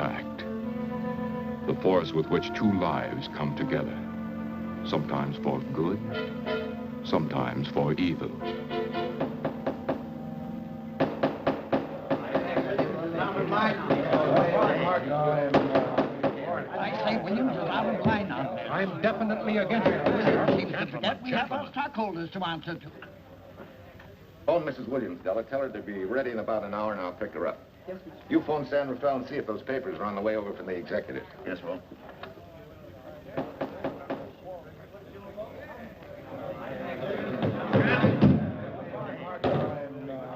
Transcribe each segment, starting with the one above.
fact. The force with which two lives come together. Sometimes for good, sometimes for evil. I say, Williams is out of line on this. I'm definitely against it. Seems to forget we have our stockholders to answer to. Phone Mrs. Williams, Della. Tell her to be ready in about an hour and I'll pick her up. Yes, Mr. You phone San Rafael and see if those papers are on the way over from the executive. Yes, Will.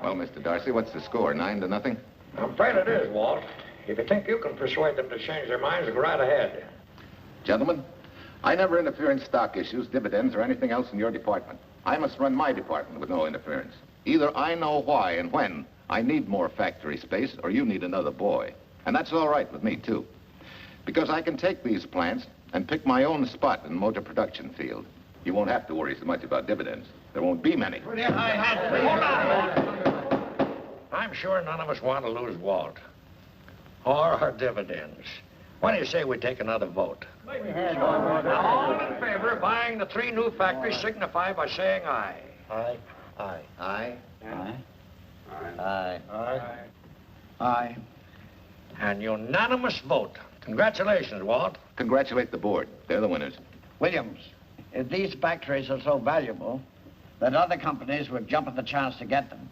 Well, Mr. Darcy, what's the score? 9-0? I'm afraid it is, Walt. If you think you can persuade them to change their minds, go right ahead. Gentlemen, I never interfere in stock issues, dividends, or anything else in your department. I must run my department with no interference. Either I know why and when I need more factory space, or you need another boy. And that's all right with me, too. Because I can take these plants and pick my own spot in the motor production field. You won't have to worry so much about dividends. There won't be many. Hold on. I'm sure none of us want to lose Walt. Or our dividends. Why do you say we take another vote? All in favor of buying the 3 new factories signify by saying aye. Aye. Aye. Aye. Aye. Aye. Aye. Aye. An unanimous vote. Congratulations, Walt. Congratulate the board. They're the winners. Williams, if these factories are so valuable that other companies would jump at the chance to get them,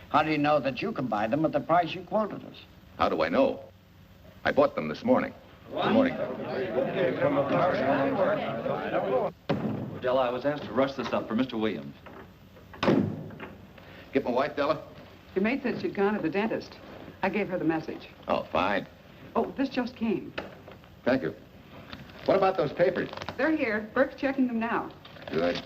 how do you know that you can buy them at the price you quoted us? How do I know? I bought them this morning. Good morning. Della, I was asked to rush this up for Mr. Williams. Get my wife, Della? Your maid said she'd gone to the dentist. I gave her the message. Oh, fine. Oh, this just came. Thank you. What about those papers? They're here. Bert's checking them now. Good.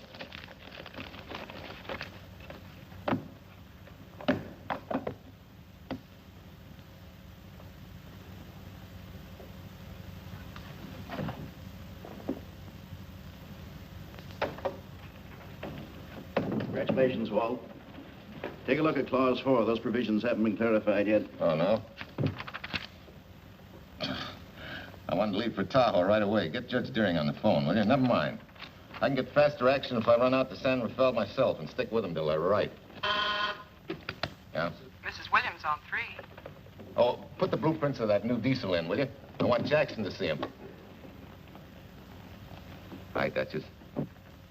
Congratulations, Walt. Take a look at Clause 4. Those provisions haven't been clarified yet. Oh, no? I wanted to leave for Tahoe right away. Get Judge Deering on the phone, will you? Never mind. I can get faster action if I run out to San Rafael myself and stick with them till they're right. Yeah? Mrs. Williams on 3. Oh, put the blueprints of that new diesel in, will you? I want Jackson to see him. Hi, Duchess.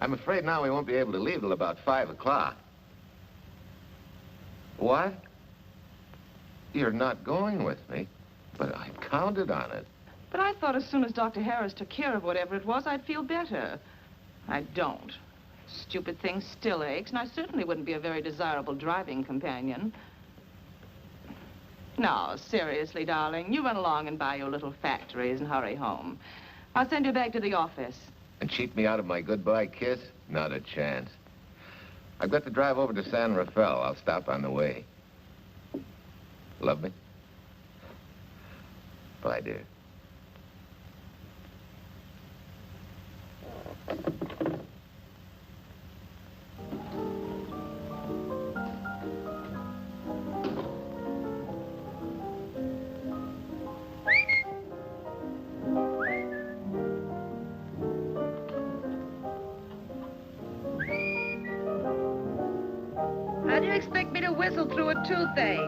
I'm afraid now we won't be able to leave till about 5 o'clock. What? You're not going with me, but I counted on it. But I thought as soon as Dr. Harris took care of whatever it was, I'd feel better. I don't. Stupid thing still aches, and I certainly wouldn't be a very desirable driving companion. No, seriously, darling, you run along and buy your little factories and hurry home. I'll send you back to the office. And cheat me out of my goodbye kiss? Not a chance. I've got to drive over to San Rafael. I'll stop on the way. Love me? Bye, dear. How do you expect me to whistle through a toothache?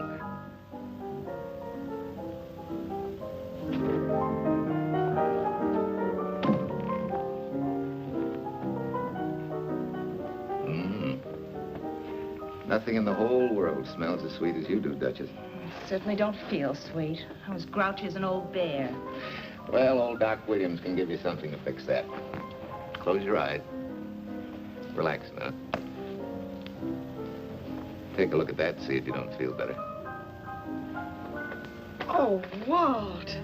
Nothing in the whole world smells as sweet as you do, Duchess. I certainly don't feel sweet. I was grouchy as an old bear. Well, old Doc Williams can give you something to fix that. Close your eyes. Relax now. Take a look at that, see if you don't feel better. Oh, Walt.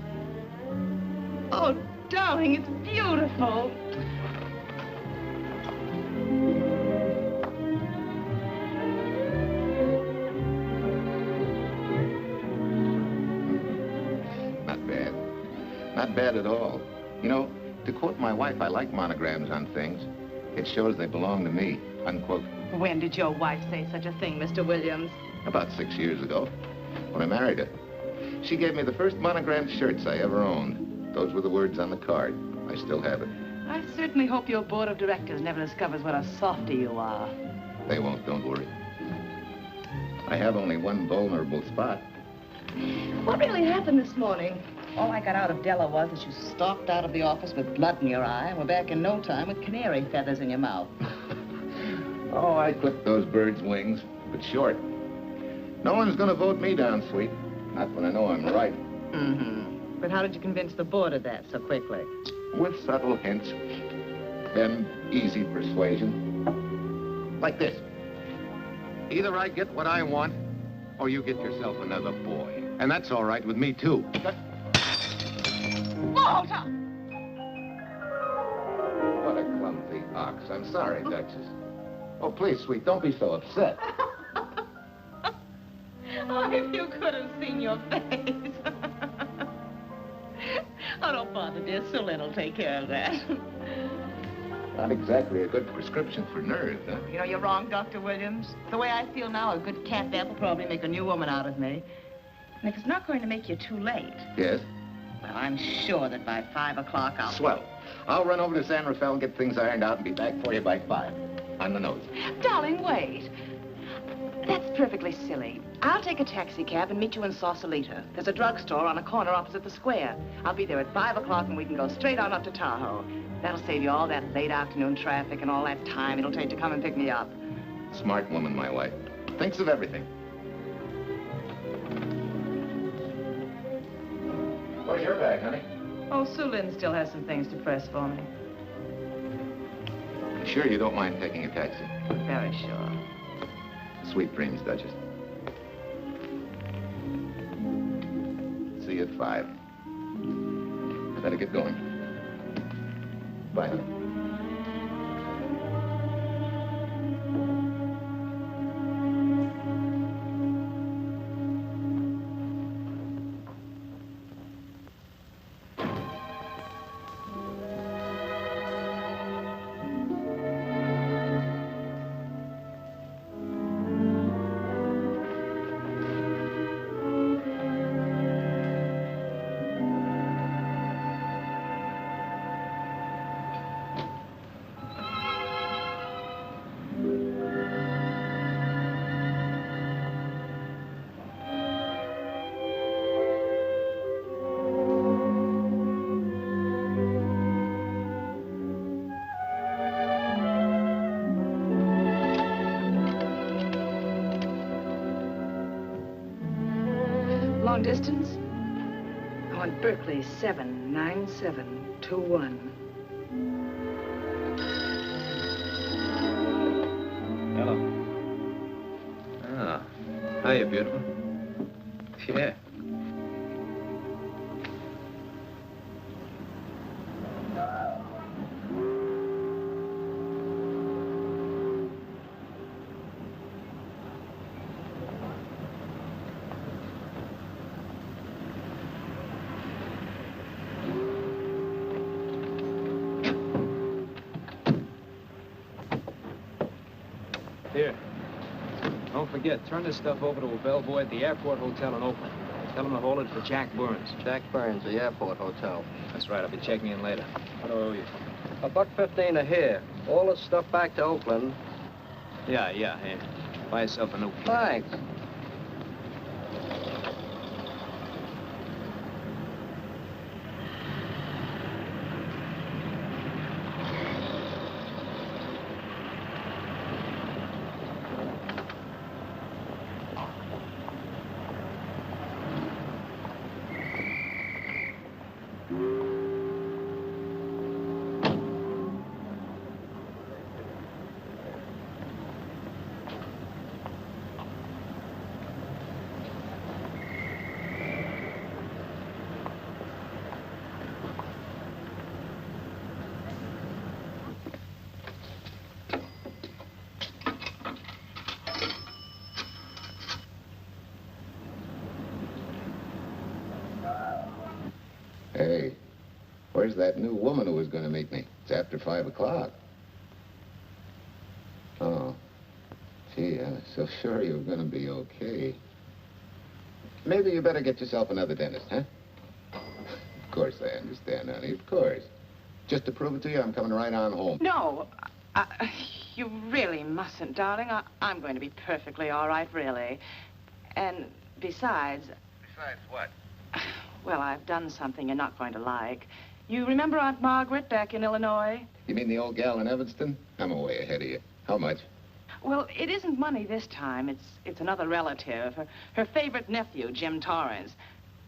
Oh, darling, it's beautiful. Not bad. Not bad at all. You know, to quote my wife, I like monograms on things. It shows they belong to me, unquote. When did your wife say such a thing, Mr. Williams? About 6 years ago, when I married her. She gave me the first monogrammed shirts I ever owned. Those were the words on the card. I still have it. I certainly hope your board of directors never discovers what a softy you are. They won't, don't worry. I have only one vulnerable spot. What really happened this morning? All I got out of Della was that you stalked out of the office with blood in your eye and were back in no time with canary feathers in your mouth. Oh, I clipped those birds' wings, but short. No one's gonna vote me down, sweet. Not when I know I'm right. Mm-hmm. But how did you convince the board of that so quickly? With subtle hints and easy persuasion. Like this. Either I get what I want, or you get yourself another boy. And that's all right with me, too. Oh, Tom! What a clumsy ox. I'm sorry, Duchess. Oh, please, sweet, don't be so upset. Oh, if you could have seen your face. Oh, don't bother, dear. Sulin'll take care of that. Not exactly a good prescription for nerves, huh? You know, you're wrong, Dr. Williams. The way I feel now, a good catnap will probably make a new woman out of me. And if it's not going to make you too late... Yes? Well, I'm sure that by 5 o'clock I'll... Swell. I'll run over to San Rafael and get things ironed out and be back for you by 5. On the nose. Darling, wait. That's perfectly silly. I'll take a taxi cab and meet you in Sausalito. There's a drugstore on a corner opposite the square. I'll be there at 5 o'clock and we can go straight on up to Tahoe. That'll save you all that late afternoon traffic and all that time it'll take to come and pick me up. Smart woman, my wife. Thinks of everything. Where's your bag, honey? Oh, Sue Lynn still has some things to press for me. You sure you don't mind taking a taxi? Very sure. Sweet dreams, Duchess. See you at 5. I better get going. Bye, honey. Long distance? I want Berkeley 79721. Hello. Ah. Hiya, beautiful. Yeah. Here. Don't forget, turn this stuff over to a bellboy at the airport hotel in Oakland. Tell him to hold it for Jack Burns. Jack Burns, the airport hotel. That's right, I'll be checking in later. What do I owe you? $1.15 a here. All this stuff back to Oakland. Yeah, here. Buy yourself a new kit. Thanks. Hey, where's that new woman who was going to meet me? It's after 5 o'clock. Oh. Gee, I was so sure you were going to be okay. maybe you better get yourself another dentist, huh? Of course I understand, honey, of course. Just to prove it to you, I'm coming right on home. No, you really mustn't, darling. I'm going to be perfectly all right, really. And besides... Besides what? Well, I've done something you're not going to like. You remember Aunt Margaret back in Illinois? You mean the old gal in Evanston? I'm way ahead of you. How much? Well, it isn't money this time. It's another relative. Her favorite nephew, Jim Torrance.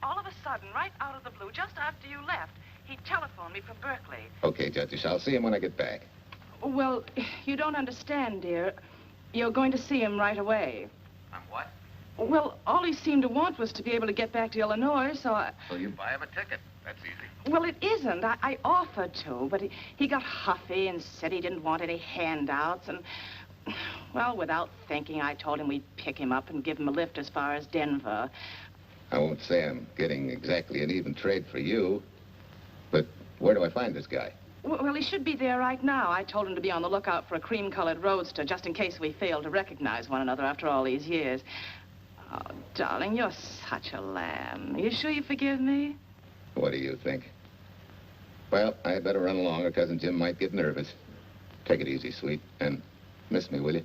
All of a sudden, right out of the blue, just after you left, he telephoned me from Berkeley. Okay, Judge, I'll see him when I get back. Well, you don't understand, dear. You're going to see him right away. I'm what? Well, all he seemed to want was to be able to get back to Illinois, so I... So you buy him a ticket. That's easy. Well, it isn't. I offered to, but he got huffy and said he didn't want any handouts, and... Well, without thinking, I told him we'd pick him up and give him a lift as far as Denver. I won't say I'm getting exactly an even trade for you, but where do I find this guy? Well, he should be there right now. I told him to be on the lookout for a cream-colored roadster, just in case we failed to recognize one another after all these years. Oh, darling, you're such a lamb. You sure you forgive me? What do you think? Well, I had better run along, or Cousin Jim might get nervous. Take it easy, sweet, and miss me, will you?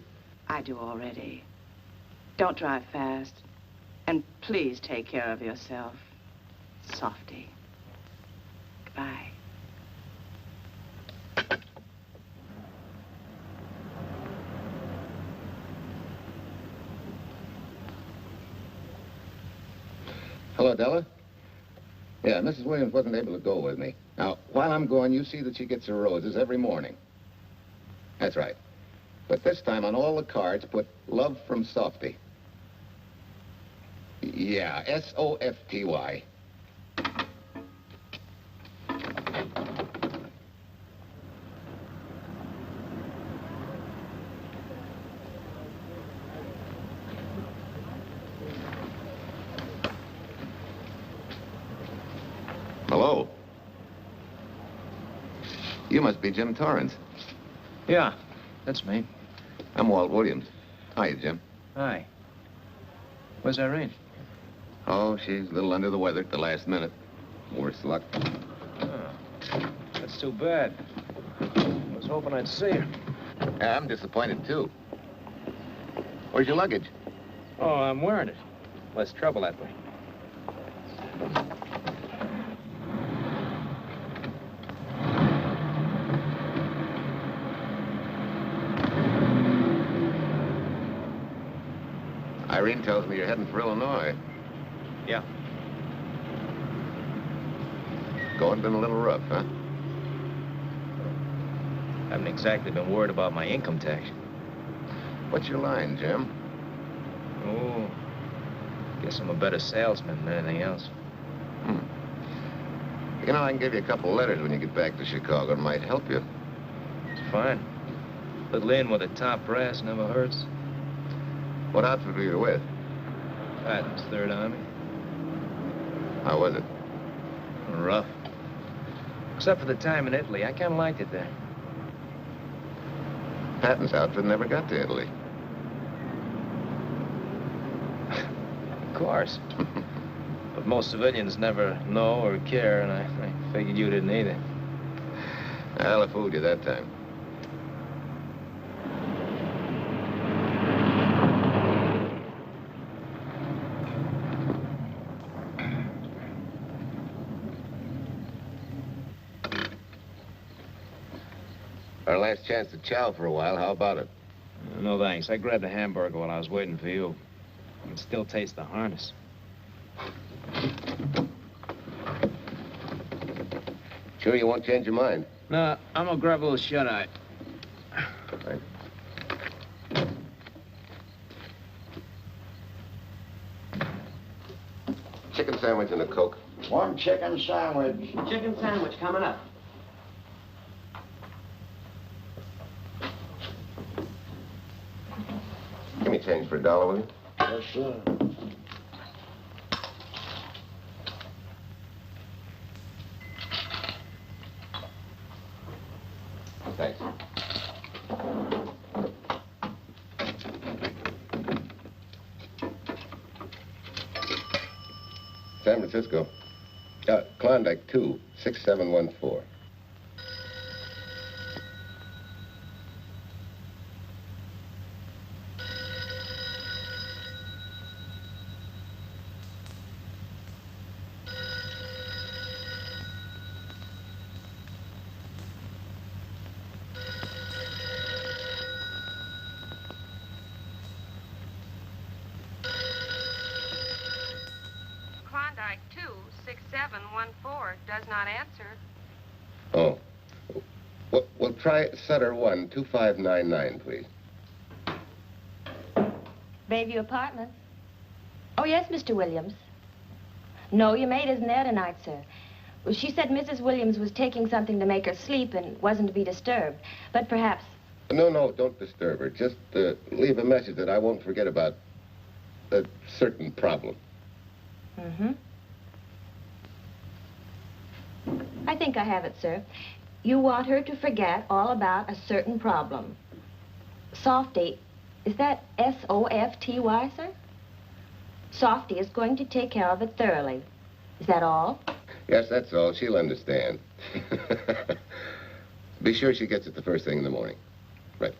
I do already. Don't drive fast. And please take care of yourself. Softy. Goodbye. Hello, Della? Yeah, Mrs. Williams wasn't able to go with me. Now, while I'm gone, you see that she gets her roses every morning. That's right. But this time, on all the cards, put love from Softy. Yeah, S-O-F-T-Y. Hello. You must be Jim Torrance. Yeah, that's me. I'm Walt Williams. Hiya, Jim. Hi. Where's Irene? Oh, she's a little under the weather at the last minute. Worse luck. Oh, that's too bad. I was hoping I'd see her. Yeah, I'm disappointed, too. Where's your luggage? Oh, I'm wearing it. Less trouble that way. Irene tells me you're heading for Illinois. Yeah. Going been a little rough, huh? Haven't exactly been worried about my income tax. What's your line, Jim? Oh, guess I'm a better salesman than anything else. You know, I can give you a couple letters when you get back to Chicago. It might help you. It's fine. Little in with a top brass never hurts. What outfit were you with? Patton's Third Army. How was it? Rough. Except for the time in Italy. I kind of liked it there. Patton's outfit never got to Italy. Of course. But most civilians never know or care, and I figured you didn't either. Well, I fooled you that time. Our last chance to chow for a while. How about it? No, thanks. I grabbed a hamburger while I was waiting for you. I can still taste the harness. Sure you won't change your mind? No, I'm gonna grab a little shut-eye. Right. Chicken sandwich and a Coke. One chicken sandwich. Chicken sandwich coming up. Give me change for $1, will you? Yes, sir. Thanks. San Francisco. Klondike 2, 6714. Klondike 2, 6714 does not answer. Oh. Well, try Sutter 1, 2599, please. Bayview Apartments. Oh, yes, Mr. Williams. No, your maid isn't there tonight, sir. Well, she said Mrs. Williams was taking something to make her sleep and wasn't to be disturbed. But perhaps... No, don't disturb her. Just leave a message that I won't forget about a certain problem. Mm-hmm. I think I have it, sir. You want her to forget all about a certain problem. Softy, is that S-O-F-T-Y, sir? Softy is going to take care of it thoroughly. Is that all? Yes, that's all. She'll understand. Be sure she gets it the first thing in the morning. Right.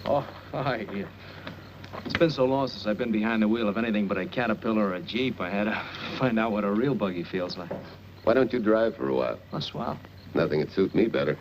Oh, hi. It's been so long since I've been behind the wheel of anything but a Caterpillar or a Jeep, I had to find out what a real buggy feels like. Why don't you drive for a while? Oh, swell. Nothing would suit me better.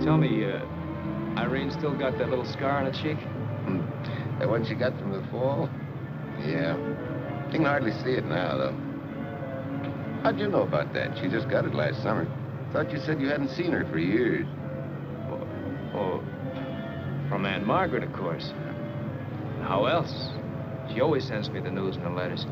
Tell me, Irene still got that little scar on her cheek? That one she got from the fall? Yeah. You can hardly see it now, though. How'd you know about that? She just got it last summer. Thought you said you hadn't seen her for years. Oh, from Aunt Margaret, of course. How else? She always sends me the news in her letters.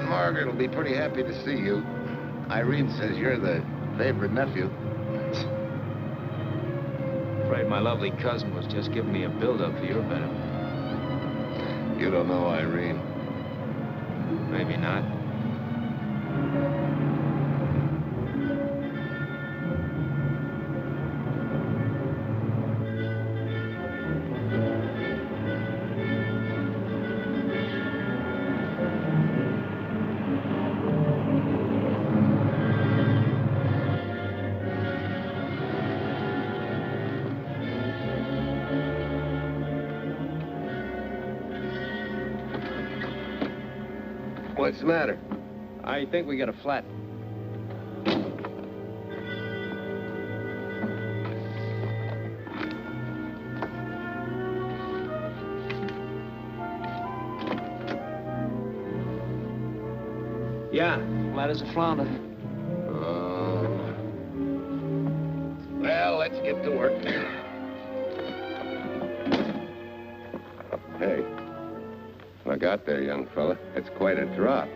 Margaret will be pretty happy to see you. Irene says you're the favorite nephew. Afraid my lovely cousin was just giving me a build-up for your benefit. You don't know Irene. Maybe not. What's the matter? I think we got a flat. Yeah, flat as a flounder. Well, let's get to work. Hey, look out there, young fella. It's quite a drop.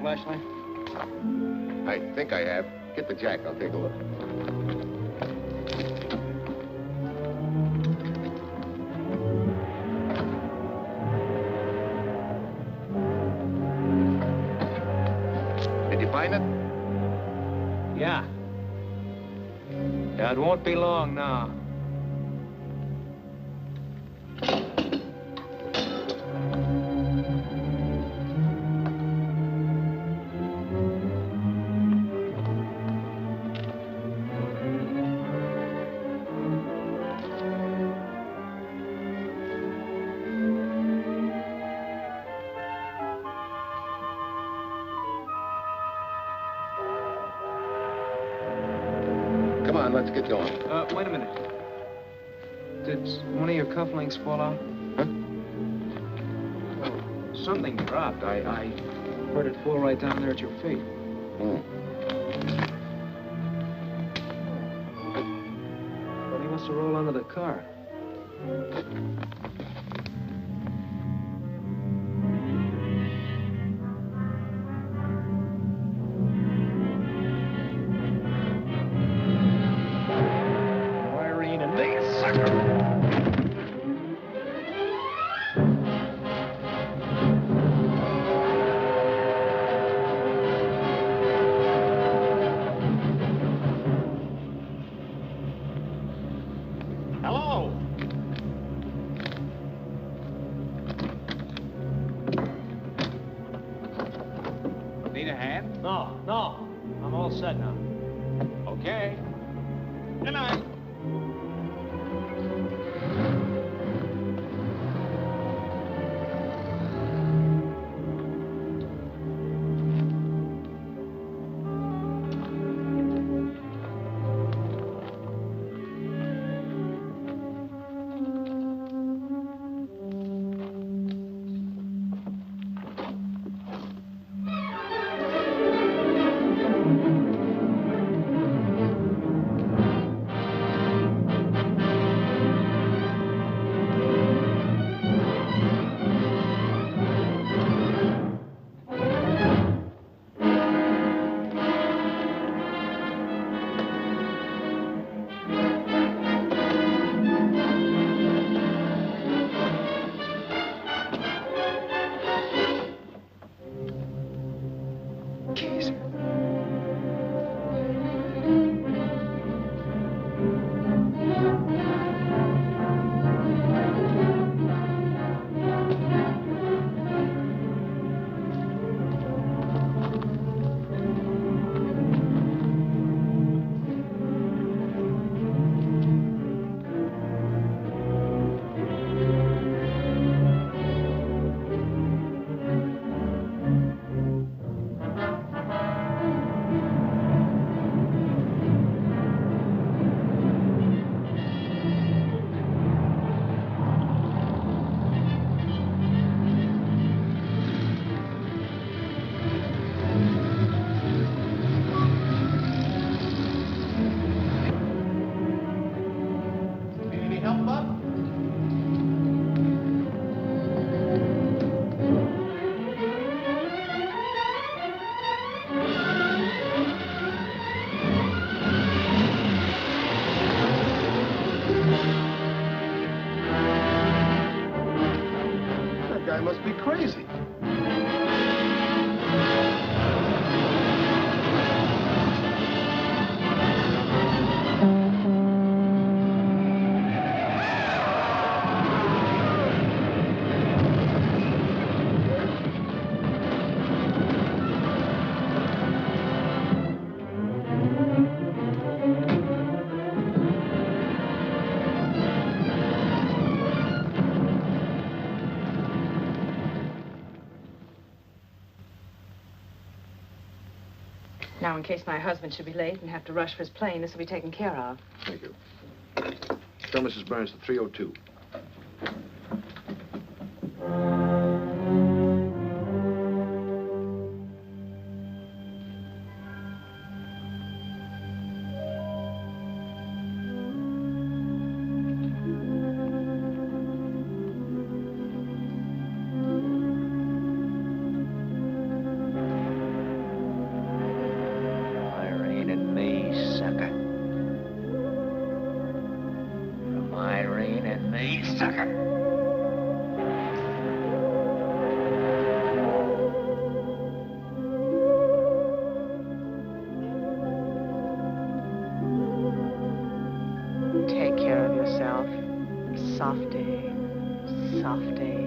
Flashlight? I think I have. Get the jack. I'll take a look. Did you find it? Yeah. Yeah, it won't be long now. Come on, let's get going. Wait a minute. Did one of your cufflinks fall out? Huh? Well, something dropped. I heard it fall right down there at your feet. Oh. Well, he must have rolled under the car. Hello. Need a hand? No. I'm all set now. Okay. Good night. guy must be crazy. Now, in case my husband should be late and have to rush for his plane, this will be taken care of. Thank you. Tell Mrs. Burns the 302. Take care of yourself. Softy. Softy.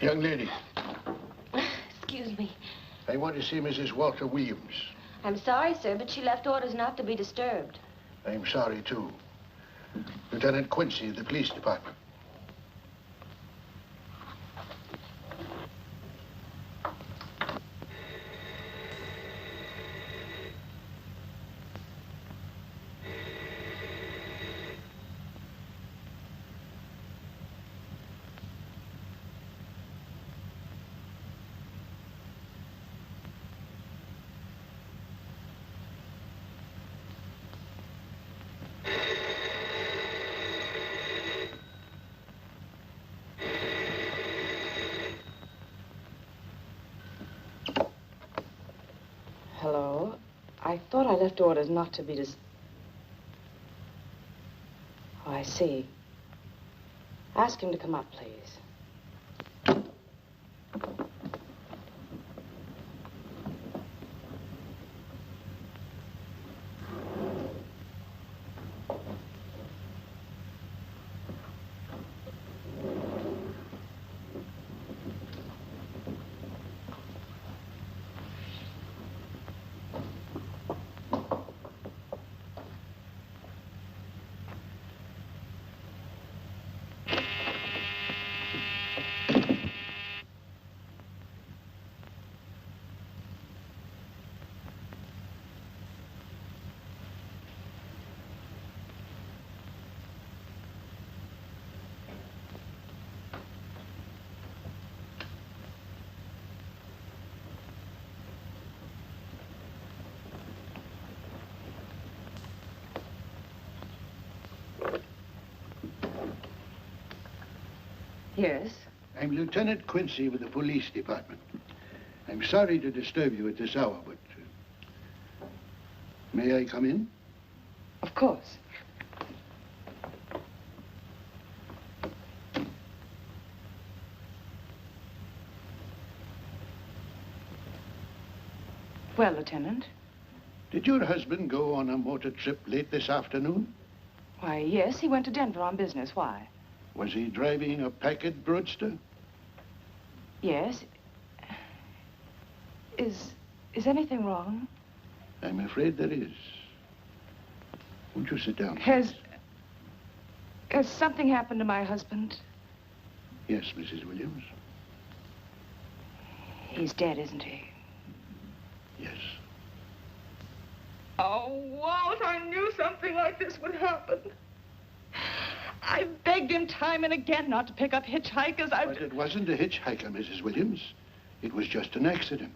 Young lady, Excuse me. I want to see Mrs. Walter Williams. I'm sorry, sir, but she left orders not to be disturbed. I'm sorry, too. Lieutenant Quincy of the police department. Hello? I thought I left orders not to be Oh, I see. Ask him to come up, please. Yes? I'm Lieutenant Quincy with the police department. I'm sorry to disturb you at this hour, but... may I come in? Of course. Well, Lieutenant? Did your husband go on a motor trip late this afternoon? Why, yes, he went to Denver on business. Why? Was he driving a Packard roadster? Yes. Is anything wrong? I'm afraid there is. Won't you sit down? Has something happened to my husband? Yes, Mrs. Williams. He's dead, isn't he? Yes. Oh, Walt, I knew something like this would happen. I begged him time and again not to pick up hitchhikers. But it wasn't a hitchhiker, Mrs. Williams. It was just an accident.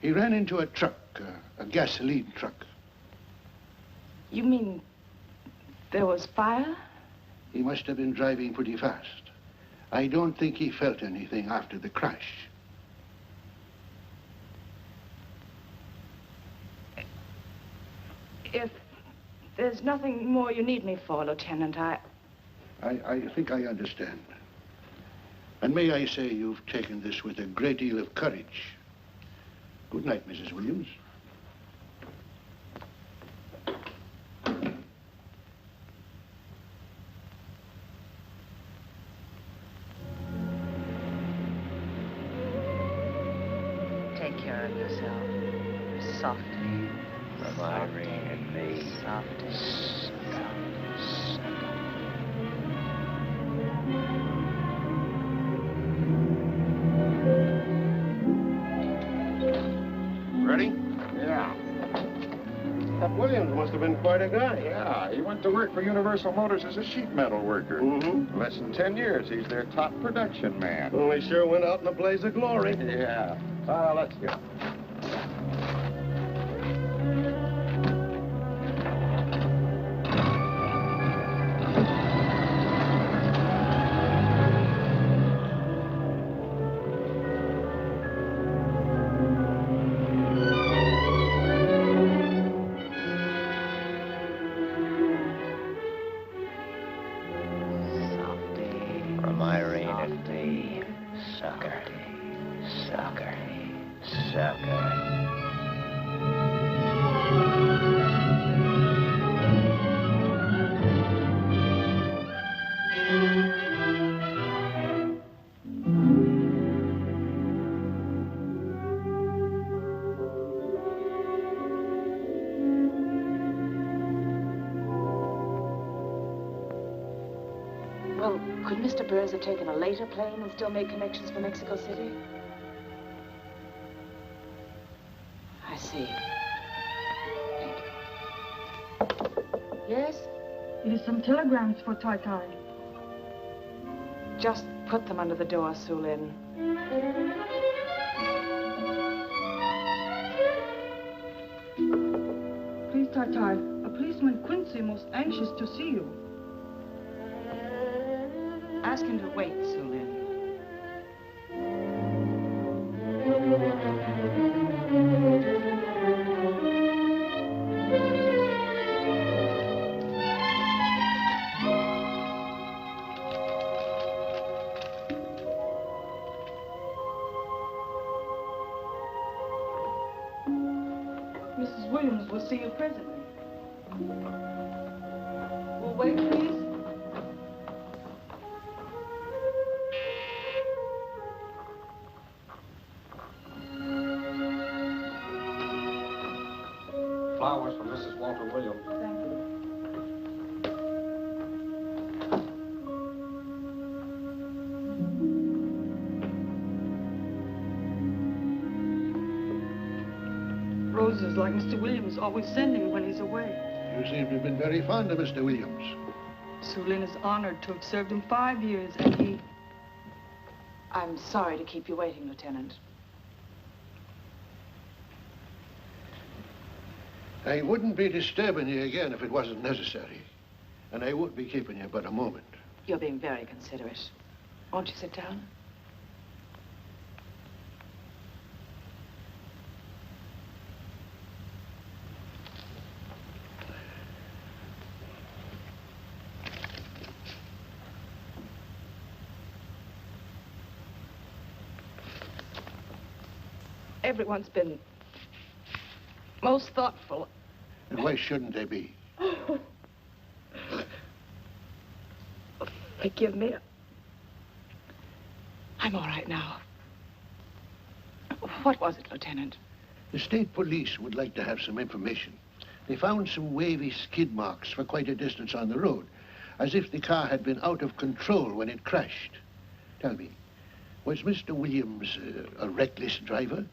He ran into a truck, a gasoline truck. You mean there was fire? He must have been driving pretty fast. I don't think he felt anything after the crash. If there's nothing more you need me for, Lieutenant, I think I understand. And may I say you've taken this with a great deal of courage. Good night, Mrs. Williams. take care of yourself. Softly. Irene and me. Softly. Ready? Yeah. That Williams must have been quite a guy. Yeah, he went to work for Universal Motors as a sheet metal worker. Mm-hmm. Less than 10 years, he's their top production man. Well, he sure went out in a blaze of glory. Yeah. Let's go. From Irene and me. Sucker. Sucker. Sucker. Well, could Mr. Burrs have taken a later plane and still made connections for Mexico City? I see. Thank you. Yes? It is some telegrams for Tai Tai. Just put them under the door, Su Lin. Please, Tai Tai, a policeman Quincy most anxious to see you. Ask him to wait, Su Lin. Mrs. Williams will see you presently. Will wait, please? Flowers for Mrs. Walter Williams. Thank you. Roses like Mr. Williams always sending when he's away. You seem to have been very fond of Mr. Williams. Su Lin is honored to have served him 5 years, and he... I'm sorry to keep you waiting, Lieutenant. I wouldn't be disturbing you again if it wasn't necessary. And I wouldn't be keeping you but a moment. You're being very considerate. Won't you sit down? Everyone's been most thoughtful. And why shouldn't they be? Forgive me. I'm all right now. What was it, Lieutenant? The state police would like to have some information. They found some wavy skid marks for quite a distance on the road, as if the car had been out of control when it crashed. Tell me, was Mr. Williams a reckless driver?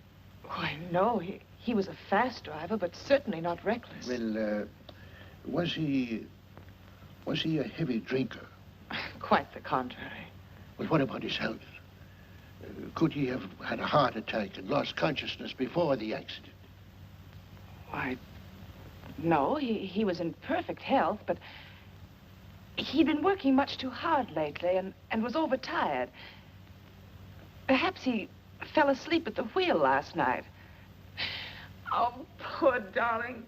Why, no. He was a fast driver, but certainly not reckless. Well, was he a heavy drinker? Quite the contrary. Well, what about his health? Could he have had a heart attack and lost consciousness before the accident? Why, no. He was in perfect health, but he'd been working much too hard lately and was overtired. Perhaps he fell asleep at the wheel last night. Oh, poor darling.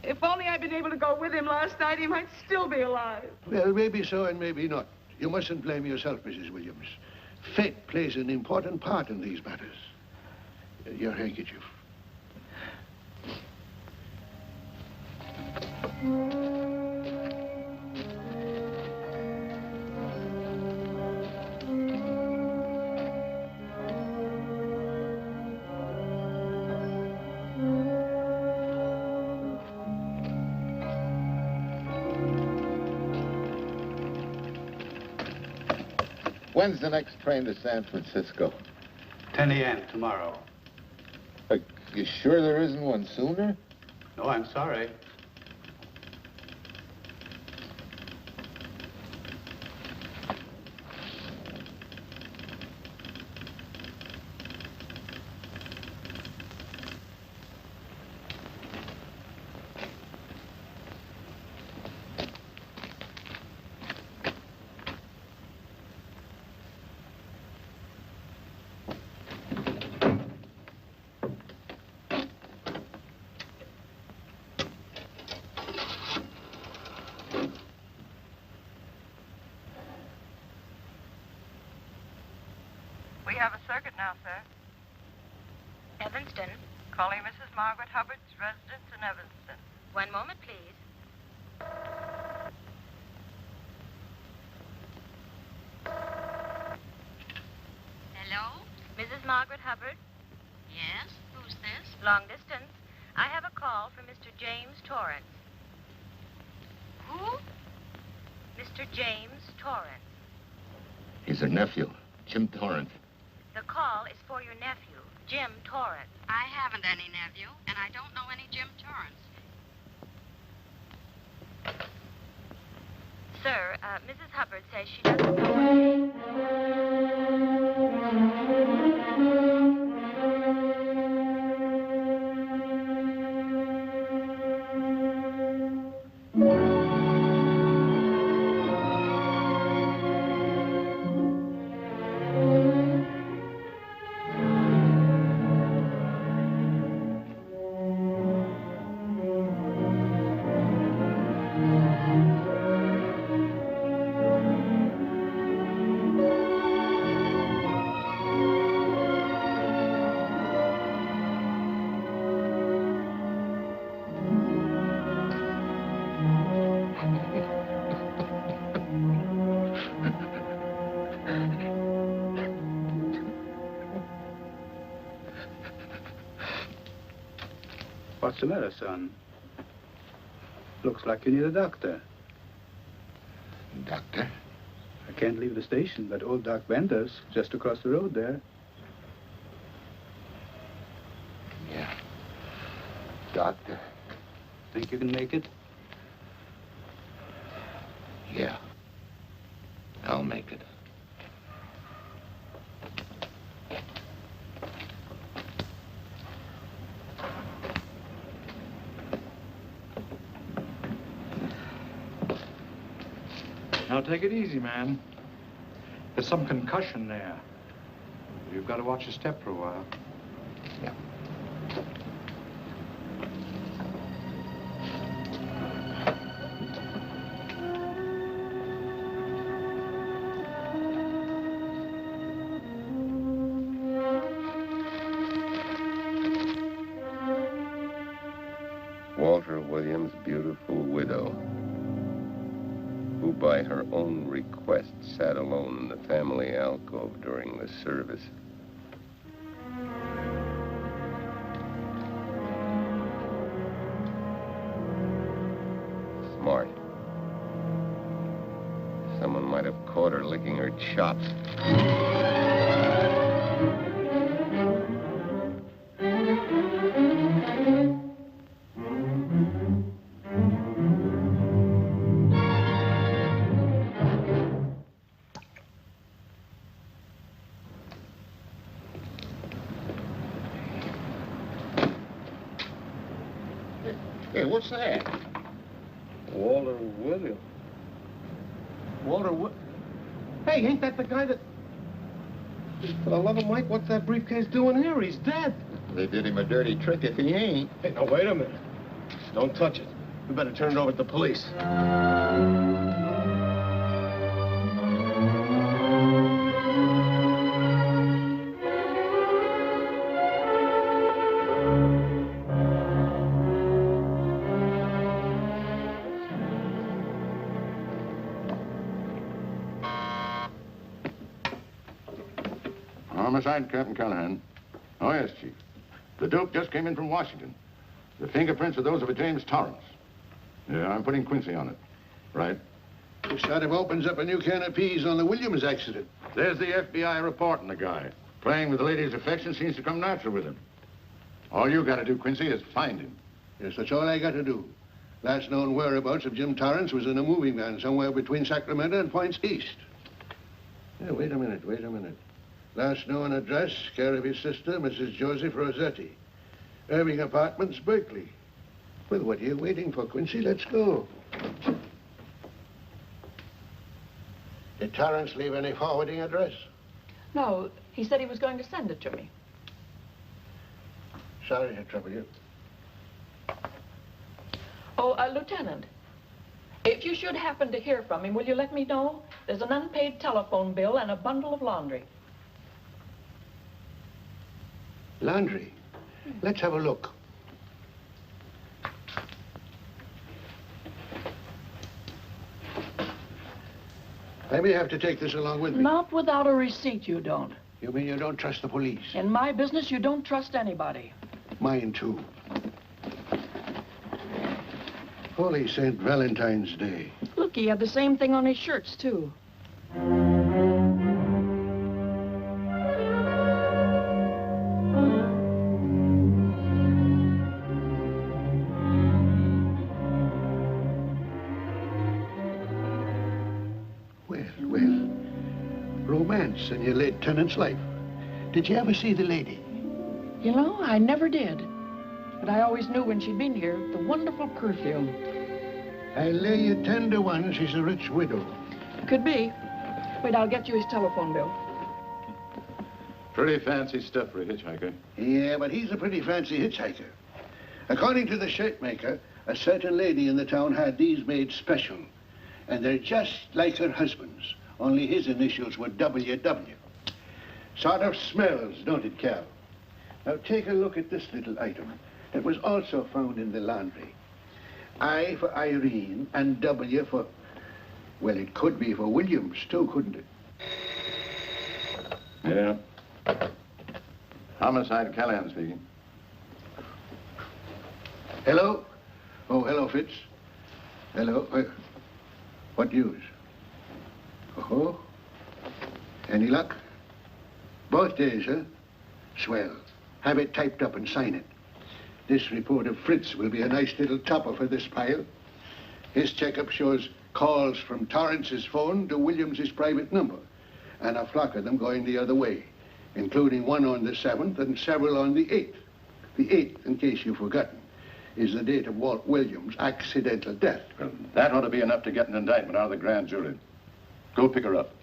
If only I'd been able to go with him last night, he might still be alive. Well, maybe so and maybe not. You mustn't blame yourself, Mrs. Williams. Fate plays an important part in these matters. Your handkerchief. When's the next train to San Francisco? 10 a.m. tomorrow. You sure there isn't one sooner? No, I'm sorry. We have a circuit now, sir. Evanston. Calling Mrs. Margaret Hubbard's residence in Evanston. One moment, please. Hello? Mrs. Margaret Hubbard? Yes? Who's this? Long distance. I have a call from Mr. James Torrance. Who? Mr. James Torrance. He's her nephew, Jim Torrance. The call is for your nephew, Jim Torrance. I haven't any nephew, and I don't know any Jim Torrance. Sir, Mrs. Hubbard says she doesn't know What's the matter, son? Looks like you need a doctor. Doctor? I can't leave the station, but old Doc Bender's just across the road there. Yeah. Doctor? Think you can make it? Yeah. I'll make it. Now, take it easy, man. There's some concussion there. You've got to watch your step for a while. Yeah. Walter Williams' beautiful widow, who by her own request sat alone in the family alcove during the service. Smart. Someone might have caught her licking her chops. Hey, what's that? Walter Williams. Hey, ain't that the guy that... For the love of Mike, what's that briefcase doing here? He's dead. They did him a dirty trick if he ain't. Hey, now, wait a minute. Don't touch it. We better turn it over to the police. Homicide, Captain Callahan. Oh, yes, Chief. The Duke just came in from Washington. The fingerprints are those of a James Torrance. Yeah, I'm putting Quincy on it. Right. This sort of opens up a new can of peas on the Williams accident. There's the FBI reporting the guy. Playing with the lady's affection seems to come natural with him. All you got to do, Quincy, is find him. Yes, that's all I got to do. Last known whereabouts of Jim Torrance was in a moving van somewhere between Sacramento and Points East. Yeah, wait a minute. Last known address, care of his sister, Mrs. Joseph Rossetti. Irving Apartments, Berkeley. Well, what are you waiting for, Quincy? Let's go. Did Torrance leave any forwarding address? No, he said he was going to send it to me. Sorry to trouble you. Oh, Lieutenant, if you should happen to hear from him, will you let me know? There's an unpaid telephone bill and a bundle of laundry. Laundry? Let's have a look. I may have to take this along with me. Not without a receipt, you don't. You mean you don't trust the police? In my business, you don't trust anybody. Mine, too. Holy St. Valentine's Day. Look, he had the same thing on his shirts, too. Romance in your late tenant's life. Did you ever see the lady? You know, I never did. But I always knew when she'd been here, the wonderful perfume. I'll lay you 10 to 1 she's a rich widow. Could be. Wait, I'll get you his telephone bill. Pretty fancy stuff for a hitchhiker. Yeah, but he's a pretty fancy hitchhiker. According to the shirt maker, a certain lady in the town had these made special. And they're just like her husband's. Only his initials were WW. Sort of smells, don't it, Cal? Now, take a look at this little item that was also found in the laundry. I for Irene and W for... Well, it could be for Williams, too, couldn't it? Yeah. Homicide, Callahan speaking. Hello? Oh, hello, Fitz. Hello. What news? Oh? Any luck? Both days, huh? Swell. Have it typed up and sign it. This report of Fritz will be a nice little topper for this pile. His checkup shows calls from Torrance's phone to Williams's private number, and a flock of them going the other way, including one on the 7th and several on the 8th. The 8th, in case you've forgotten, is the date of Walt Williams' accidental death. Well, that ought to be enough to get an indictment out of the grand jury. Go pick her up.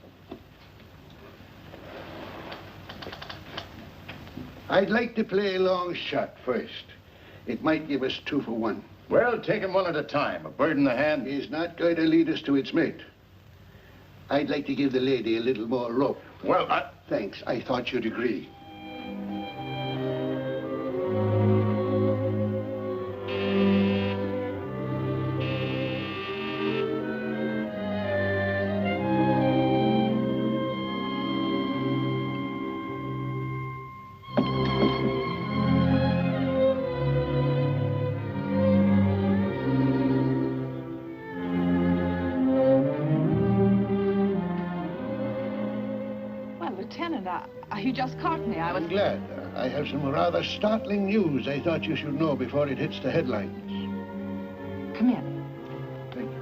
I'd like to play a long shot first. It might give us 2 for 1. Well, take him one at a time. A bird in the hand. He's not going to lead us to its mate. I'd like to give the lady a little more rope. Well, Thanks. I thought you'd agree. You just caught me. I'm glad. I have some rather startling news I thought you should know before it hits the headlines. Come in. Thank you.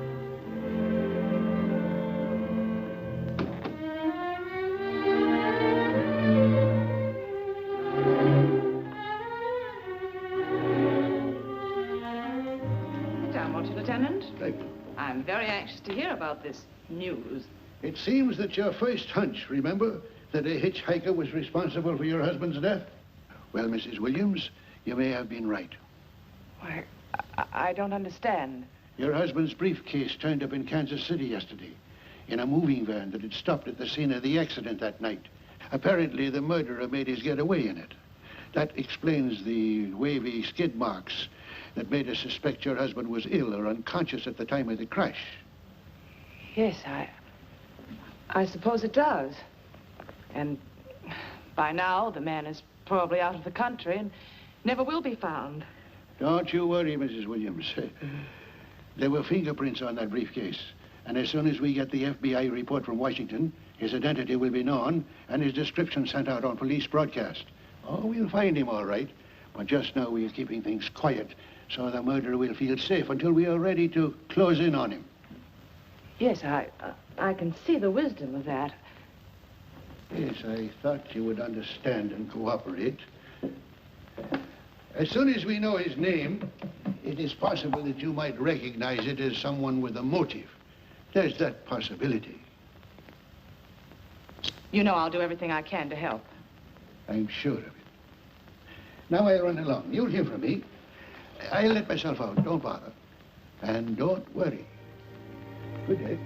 Sit down, won't you, Lieutenant? Thank you. I'm very anxious to hear about this news. It seems that your first hunch, remember, that a hitchhiker was responsible for your husband's death? Well, Mrs. Williams, you may have been right. Why, I don't understand. Your husband's briefcase turned up in Kansas City yesterday in a moving van that had stopped at the scene of the accident that night. Apparently, the murderer made his getaway in it. That explains the wavy skid marks that made us suspect your husband was ill or unconscious at the time of the crash. Yes, I suppose it does. And by now, the man is probably out of the country and never will be found. Don't you worry, Mrs. Williams. There were fingerprints on that briefcase. And as soon as we get the FBI report from Washington, his identity will be known and his description sent out on police broadcast. Oh, we'll find him all right. But just now we're keeping things quiet so the murderer will feel safe until we are ready to close in on him. Yes, I can see the wisdom of that. Yes, I thought you would understand and cooperate. As soon as we know his name, it is possible that you might recognize it as someone with a motive. There's that possibility. You know I'll do everything I can to help. I'm sure of it. Now I'll run along. You'll hear from me. I'll let myself out. Don't bother. And don't worry. Good day.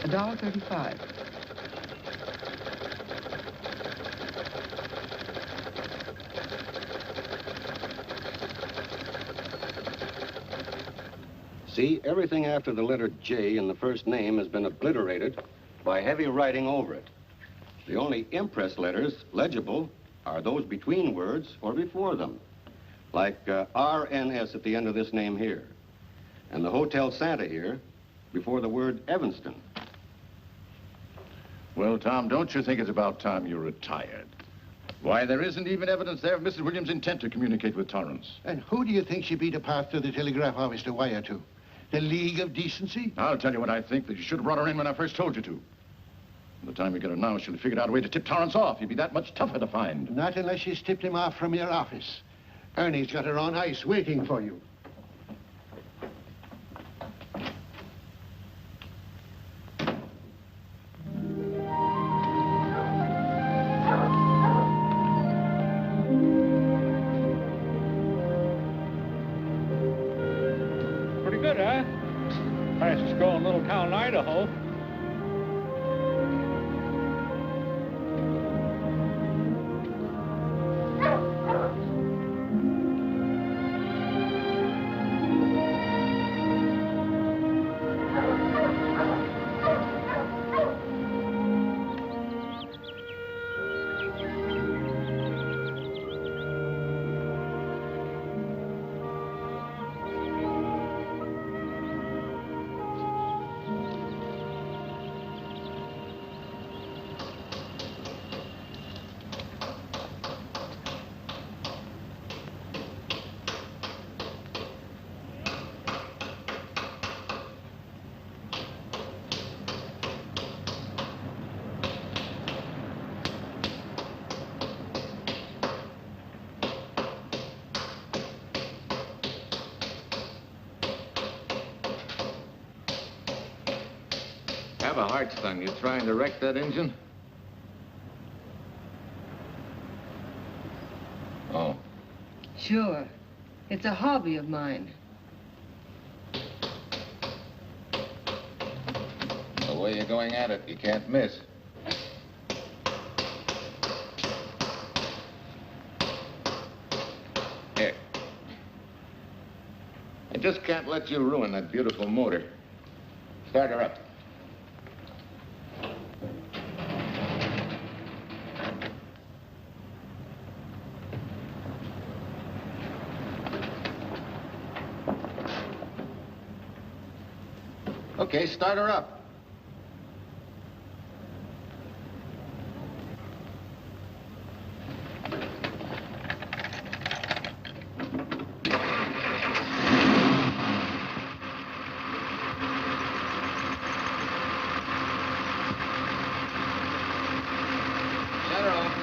$1.35. See, everything after the letter J in the first name has been obliterated by heavy writing over it. The only impress letters legible are those between words or before them, like RNS at the end of this name here, and the Hotel Santa here before the word Evanston. Well, Tom, don't you think it's about time you retired? Why, there isn't even evidence there of Mrs. Williams' intent to communicate with Torrance. And who do you think she beat a path to the telegraph office to wire to? The League of Decency? I'll tell you what I think, that you should have brought her in when I first told you to. By the time we get her now, she'll have figured out a way to tip Torrance off. He'd be that much tougher to find. Not unless she's tipped him off from your office. Ernie's got her on ice waiting for you. Pretty good, huh? Fastest growing little town in Idaho. Have a heart, son. You trying to wreck that engine? Oh. Sure. It's a hobby of mine. The way you're going at it, you can't miss. Here. I just can't let you ruin that beautiful motor. Start her up. Okay, start her up. Shut her off.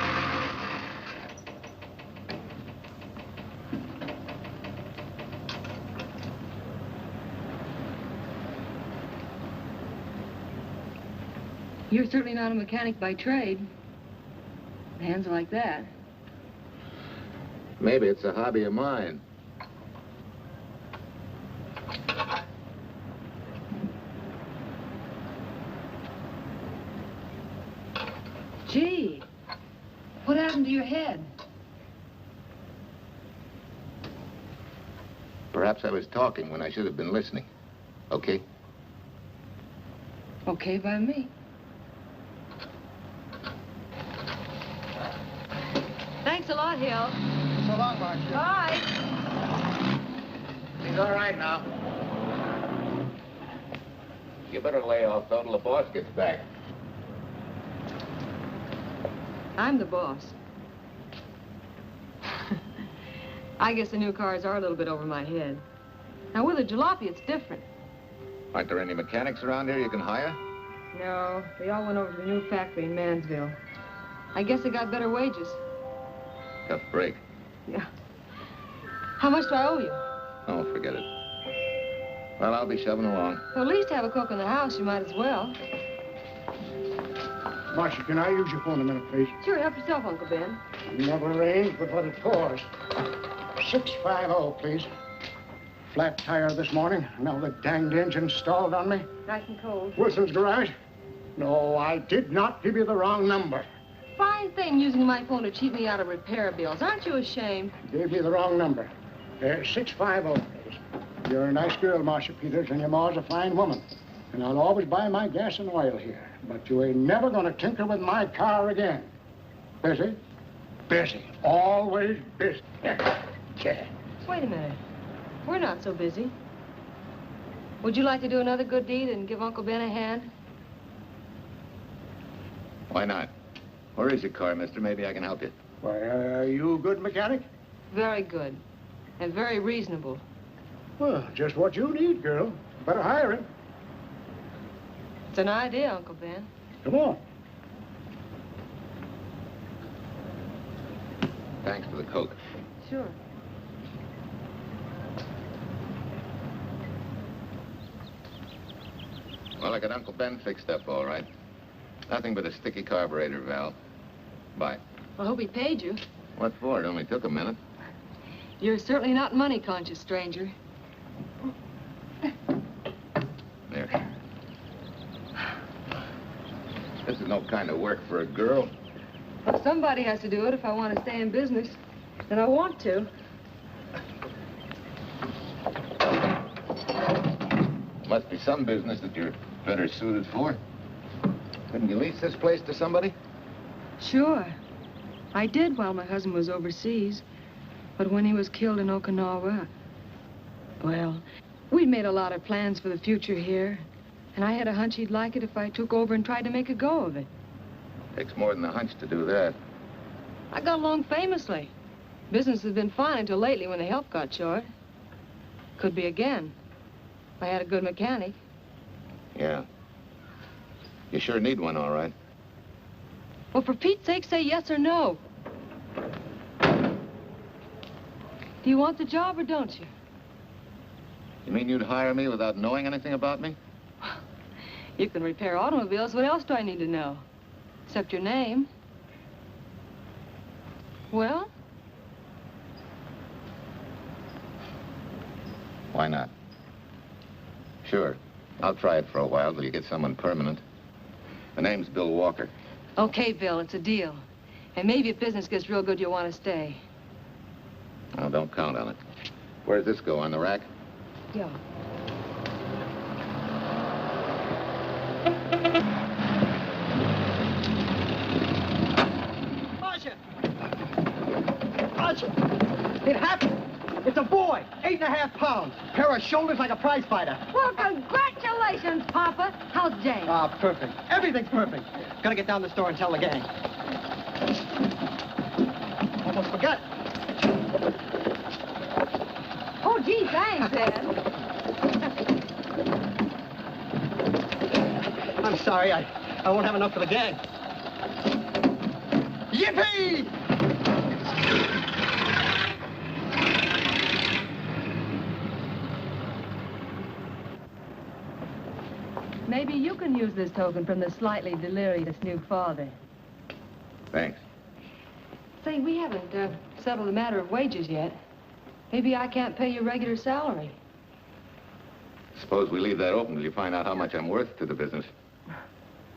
You're certainly not a mechanic by trade. Hands like that. Maybe it's a hobby of mine. Gee, what happened to your head? Perhaps I was talking when I should have been listening. Okay? Okay by me. Thanks a lot, Hill. So long, Marcia. Bye. He's all right now. You better lay off till the boss gets back. I'm the boss. I guess the new cars are a little bit over my head. Now, with a jalopy, it's different. Aren't there any mechanics around here you can hire? No, they all went over to the new factory in Mansville. I guess they got better wages. Tough break. Yeah. How much do I owe you? Oh, forget it. Well, I'll be shoving along. Well, at least have a cook in the house. You might as well. Marcia, can I use your phone a minute, please? Sure, help yourself, Uncle Ben. Never rains but what it pours. 650, please. Flat tire this morning. Now the danged engine stalled on me. Nice and cold. Wilson's garage? No, I did not give you the wrong number. Fine thing using my phone to cheat me out of repair bills. Aren't you ashamed? Gave me the wrong number. 650, please. You're a nice girl, Marcia Peters, and your ma's a fine woman. And I'll always buy my gas and oil here. But you ain't never gonna tinker with my car again. Busy? Busy. Always busy. Wait a minute. We're not so busy. Would you like to do another good deed and give Uncle Ben a hand? Why not? Where is your car, mister? Maybe I can help you. Why, are you a good mechanic? Very good. And very reasonable. Well, just what you need, girl. Better hire him. It's an idea, Uncle Ben. Come on. Thanks for the Coke. Sure. Well, I got Uncle Ben fixed up all right. Nothing but a sticky carburetor valve. Bye. I hope he paid you. What for? It only took a minute. You're certainly not money conscious, stranger. There. This is no kind of work for a girl. Well, somebody has to do it if I want to stay in business. And I want to. Must be some business that you're better suited for. Couldn't you lease this place to somebody? Sure. I did while my husband was overseas. But when he was killed in Okinawa, well, we'd made a lot of plans for the future here. And I had a hunch he'd like it if I took over and tried to make a go of it. Takes more than a hunch to do that. I got along famously. Business has been fine until lately when the help got short. Could be again. If I had a good mechanic. Yeah. You sure need one, all right. Well, for Pete's sake, say yes or no. Do you want the job or don't you? You mean you'd hire me without knowing anything about me? You can repair automobiles. What else do I need to know? Except your name. Well? Why not? Sure. I'll try it for a while till you get someone permanent. The name's Bill Walker. Okay, Bill, it's a deal. And maybe if business gets real good, you'll want to stay. Oh, don't count on it. Where does this go, on the rack? Yeah. Archie! It happened! It's a boy, 8.5 pounds. Pair of shoulders like a prize fighter. Well, congratulations, Papa. How's Jane? Ah, perfect. Everything's perfect. Gotta get down to the store and tell the gang. Almost forgot. Oh, gee, thanks, Dad. I'm sorry, I won't have enough for the gang. Yippee! Maybe you can use this token from the slightly delirious new father. Thanks. Say, we haven't settled the matter of wages yet. Maybe I can't pay your regular salary. Suppose we leave that open till you find out how much I'm worth to the business.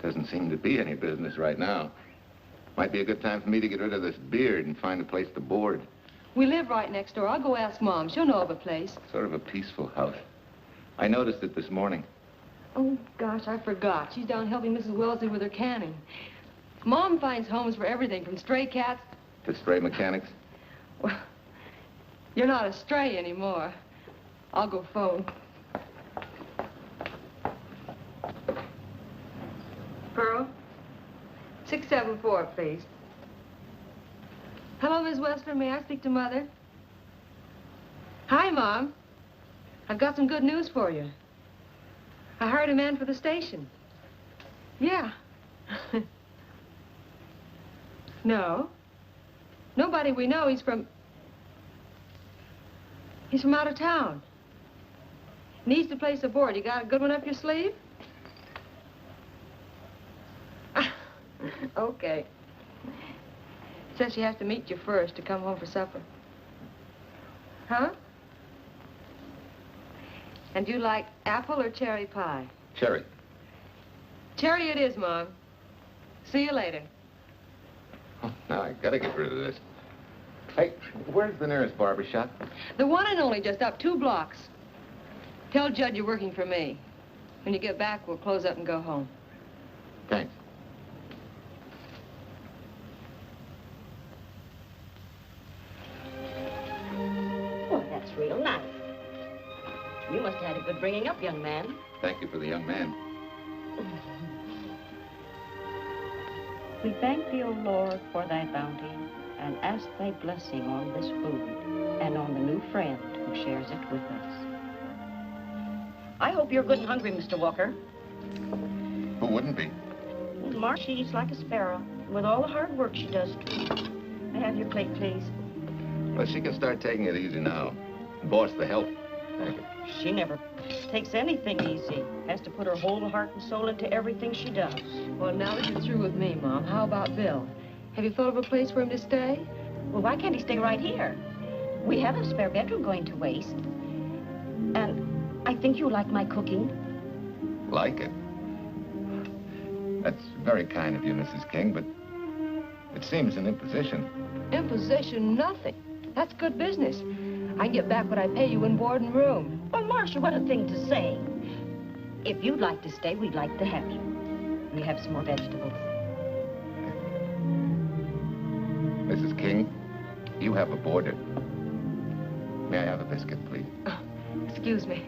Doesn't seem to be any business right now. Might be a good time for me to get rid of this beard and find a place to board. We live right next door. I'll go ask Mom. She'll know of a place. Sort of a peaceful house. I noticed it this morning. Oh, gosh, I forgot. She's down helping Mrs. Wellesley with her canning. Mom finds homes for everything from stray cats... To stray mechanics? Well, you're not a stray anymore. I'll go phone. Pearl? 674, please. Hello, Miss Westler. May I speak to Mother? Hi, Mom. I've got some good news for you. I hired a man for the station. Yeah. No. Nobody we know. He's from out of town. Needs to place a board. You got a good one up your sleeve? Okay. Says she has to meet you first to come home for supper. Huh? And you like apple or cherry pie? Cherry. Cherry it is, Mom. See you later. Oh, now I gotta get rid of this. Hey, where's the nearest barber shop? The one and only, just up 2 blocks. Tell Judd you're working for me. When you get back, we'll close up and go home. Thanks. Oh, that's real nice. You must have had a good bringing up, young man. Thank you for the young man. We thank thee, O Lord, for thy bounty, and ask thy blessing on this food and on the new friend who shares it with us. I hope you're good and hungry, Mr. Walker. Who wouldn't be? Marsh, she eats like a sparrow, with all the hard work she does. May I have your plate, please? Well, she can start taking it easy now. Boss, the help. Thank you. She never takes anything easy. Has to put her whole heart and soul into everything she does. Well, now that you're through with me, Mom, how about Bill? Have you thought of a place for him to stay? Well, why can't he stay right here? We have a spare bedroom going to waste. And I think you like my cooking. Like it? That's very kind of you, Mrs. King, but it seems an imposition. Imposition, nothing. That's good business. I can get back what I pay you in board and room. Well, Marcia, what a thing to say. If you'd like to stay, we'd like to have you. We have some more vegetables. Mrs. King, you have a boarder. May I have a biscuit, please? Oh, excuse me.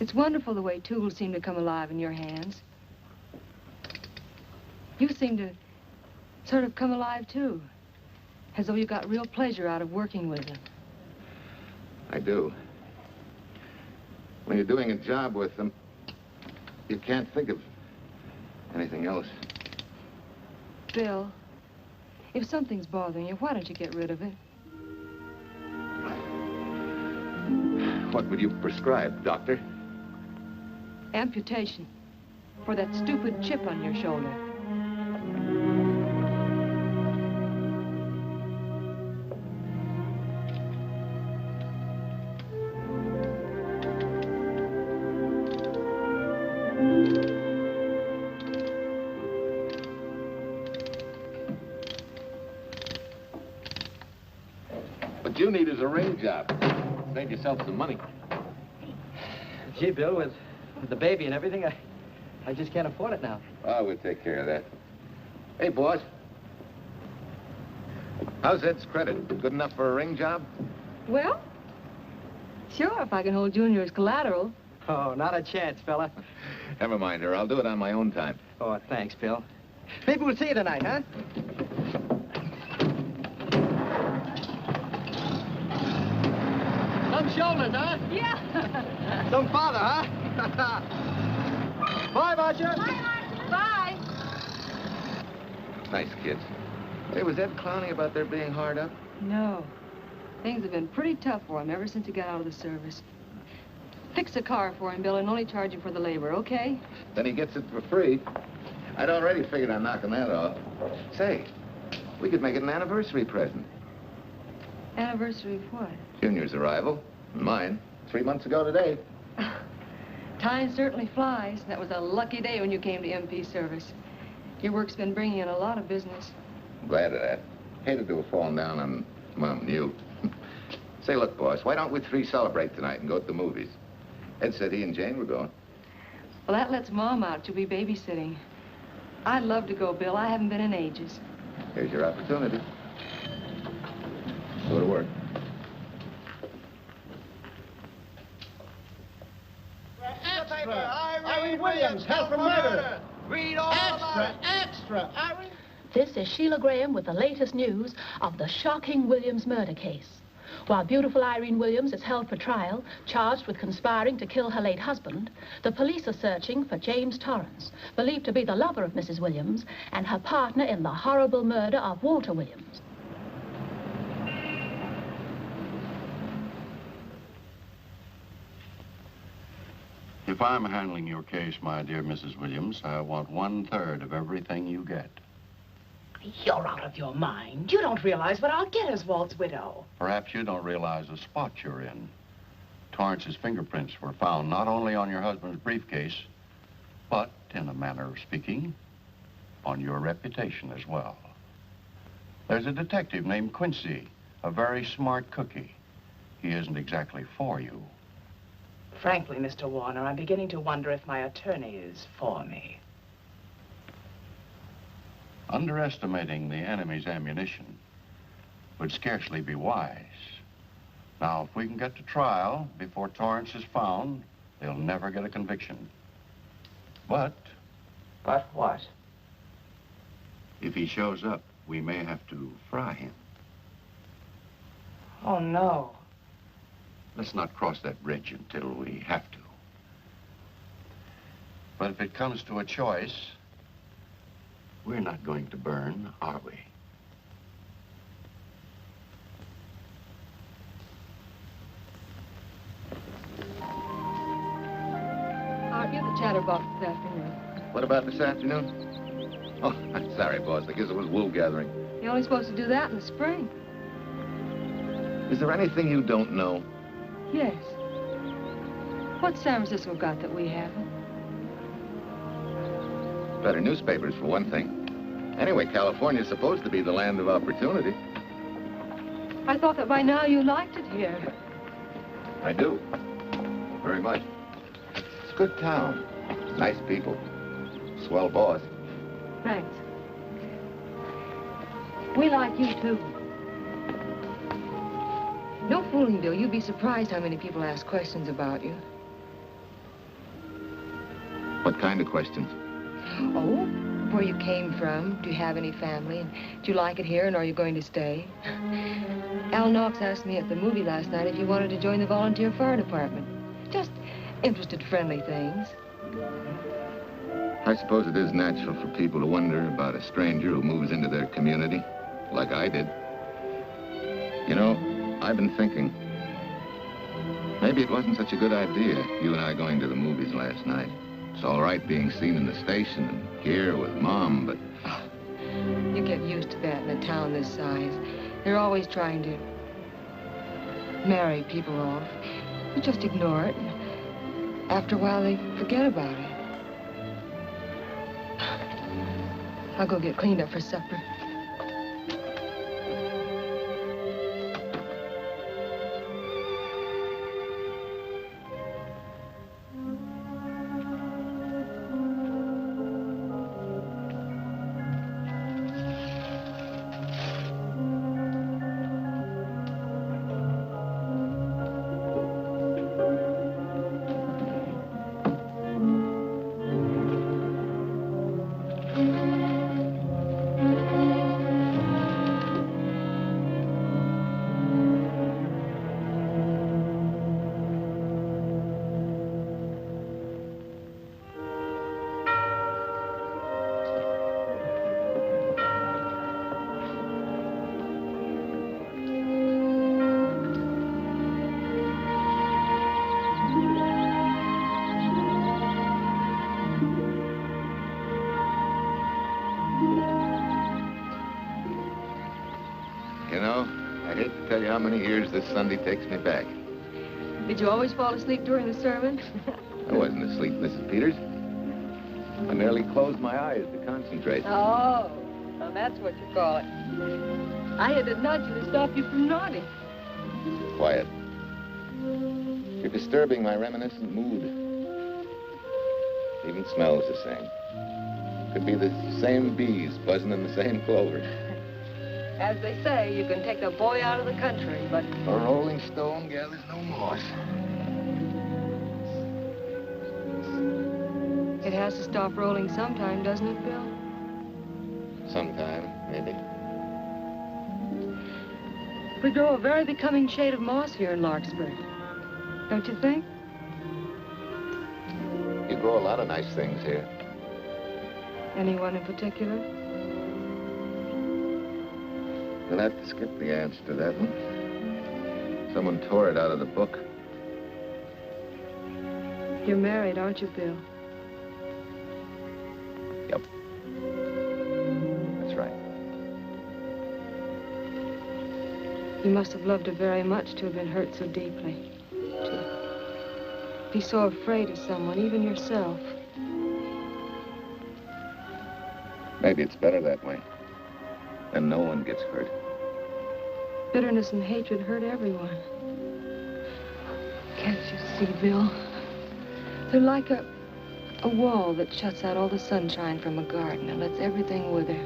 It's wonderful the way tools seem to come alive in your hands. You seem to sort of come alive, too. As though you got real pleasure out of working with them. I do. When you're doing a job with them, you can't think of anything else. Bill, if something's bothering you, why don't you get rid of it? What would you prescribe, doctor? Amputation. For that stupid chip on your shoulder. What you need is a ring job. Save yourself some money. Gee, Bill, with the baby and everything, I just can't afford it now. Oh, we'll take care of that. Hey, boss. How's Ed's credit? Good enough for a ring job? Well, sure, if I can hold Junior as collateral. Oh, not a chance, fella. Never mind her. I'll do it on my own time. Oh, thanks, Bill. Maybe we'll see you tonight, huh? Some shoulders, huh? Yeah. Some father, huh? Bye, Marcia. Bye, Marcia. Bye. Nice kids. Hey, was Ed clowning about their being hard up? No. Things have been pretty tough for him ever since he got out of the service. Fix a car for him, Bill, and only charge him for the labor, okay? Then he gets it for free. I'd already figured on knocking that off. Say, we could make it an anniversary present. Anniversary of what? Junior's arrival, and mine, 3 months ago today. Time certainly flies. That was a lucky day when you came to MP service. Your work's been bringing in a lot of business. I'm glad of that. Hated to have fallen down on Mom and you. Say, look, boss, why don't we three celebrate tonight and go to the movies? Ed said he and Jane were going. Well, that lets Mom out. She'll be babysitting. I'd love to go, Bill. I haven't been in ages. Here's your opportunity. Go to work. Extra! Irene Williams, held for murder! Read all Extra! Extra! Irene... This is Sheila Graham with the latest news of the shocking Williams murder case. While beautiful Irene Williams is held for trial, charged with conspiring to kill her late husband, the police are searching for James Torrance, believed to be the lover of Mrs. Williams and her partner in the horrible murder of Walter Williams. If I'm handling your case, my dear Mrs. Williams, I want 1/3 of everything you get. You're out of your mind. You don't realize what I'll get as Walt's widow. Perhaps you don't realize the spot you're in. Torrance's fingerprints were found not only on your husband's briefcase, But, in a manner of speaking, on your reputation as well. There's a detective named Quincy, a very smart cookie. He isn't exactly for you. Frankly, Mr. Warner, I'm beginning to wonder if my attorney is for me. Underestimating the enemy's ammunition would scarcely be wise. Now, if we can get to trial before Torrance is found, they'll never get a conviction. But... But what? If he shows up, we may have to fry him. Oh, no. Let's not cross that bridge until we have to. But if it comes to a choice, we're not going to burn, are we? Aren't you the chatterbox this afternoon? What about this afternoon? Oh, I'm sorry, boss. I guess it was wool gathering. You're only supposed to do that in the spring. Is there anything you don't know? Yes. What's San Francisco got that we haven't? Better newspapers, for one thing. Anyway, California's supposed to be the land of opportunity. I thought that by now you liked it here. I do. Very much. It's a good town. Nice people. Swell boss. Thanks. We like you, too. No fooling, Bill. You'd be surprised how many people ask questions about you. What kind of questions? Oh, where you came from, do you have any family, and do you like it here, and are you going to stay? Al Knox asked me at the movie last night if you wanted to join the volunteer fire department. Just interested, friendly things. I suppose it is natural for people to wonder about a stranger who moves into their community, like I did. You know, I've been thinking, maybe it wasn't such a good idea, you and I going to the movies last night. It's all right being seen in the station and here with Mom, but... Oh, you get used to that in a town this size. They're always trying to marry people off. You just ignore it, and after a while they forget about it. I'll go get cleaned up for supper. How many years this Sunday takes me back. Did you always fall asleep during the sermon? I wasn't asleep, Mrs. Peters. I merely closed my eyes to concentrate. Oh, well, that's what you call it. I had to nudge you to stop you from nodding. Quiet. You're disturbing my reminiscent mood. Even smells the same. Could be the same bees buzzing in the same clover. As they say, you can take the boy out of the country, but... A rolling stone gathers no moss. It has to stop rolling sometime, doesn't it, Bill? Sometime, maybe. We grow a very becoming shade of moss here in Larkspur. Don't you think? You grow a lot of nice things here. Anyone in particular? You'll have to skip the answer to that one. Someone tore it out of the book. You're married, aren't you, Bill? Yep. That's right. You must have loved her very much to have been hurt so deeply. To be so afraid of someone, even yourself. Maybe it's better that way. Then no one gets hurt. Bitterness and hatred hurt everyone. Can't you see, Bill? They're like a wall that shuts out all the sunshine from a garden and lets everything wither.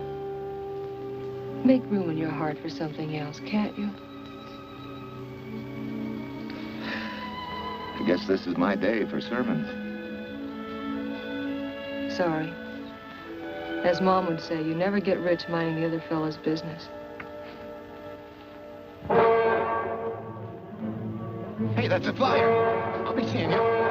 Make room in your heart for something else, can't you? I guess this is my day for sermons. Sorry. As Mom would say, you never get rich minding the other fellow's business. Hey, that's a flyer. I'll be seeing you.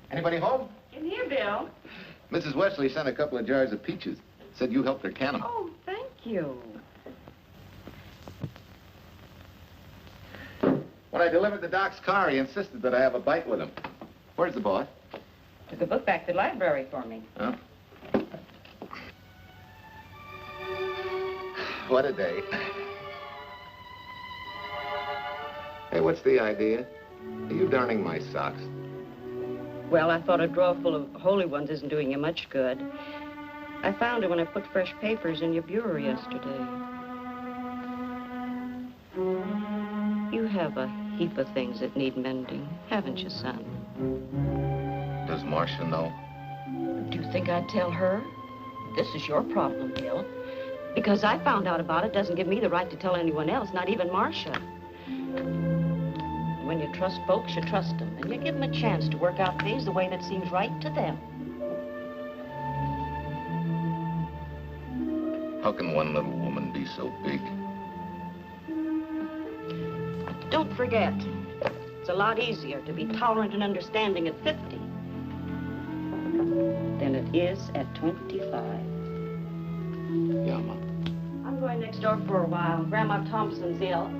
Anybody home? In here, Bill. Mrs. Wesley sent a couple of jars of peaches. Said you helped her can them. Oh, thank you. When I delivered the doc's car, he insisted that I have a bite with him. Where's the boss? Took a book back to the library for me. Oh. What a day. Hey, what's the idea? Are you darning my socks? Well, I thought a drawer full of holy ones isn't doing you much good. I found it when I put fresh papers in your bureau yesterday. You have a heap of things that need mending, haven't you, son? Does Marcia know? Do you think I'd tell her? This is your problem, Bill. Because I found out about it doesn't give me the right to tell anyone else, not even Marcia. When you trust folks, you trust them, and you give them a chance to work out things the way that seems right to them. How can one little woman be so big? Don't forget, it's a lot easier to be tolerant and understanding at 50 than it is at 25. Yeah, Mom. I'm going next door for a while. Grandma Thompson's ill.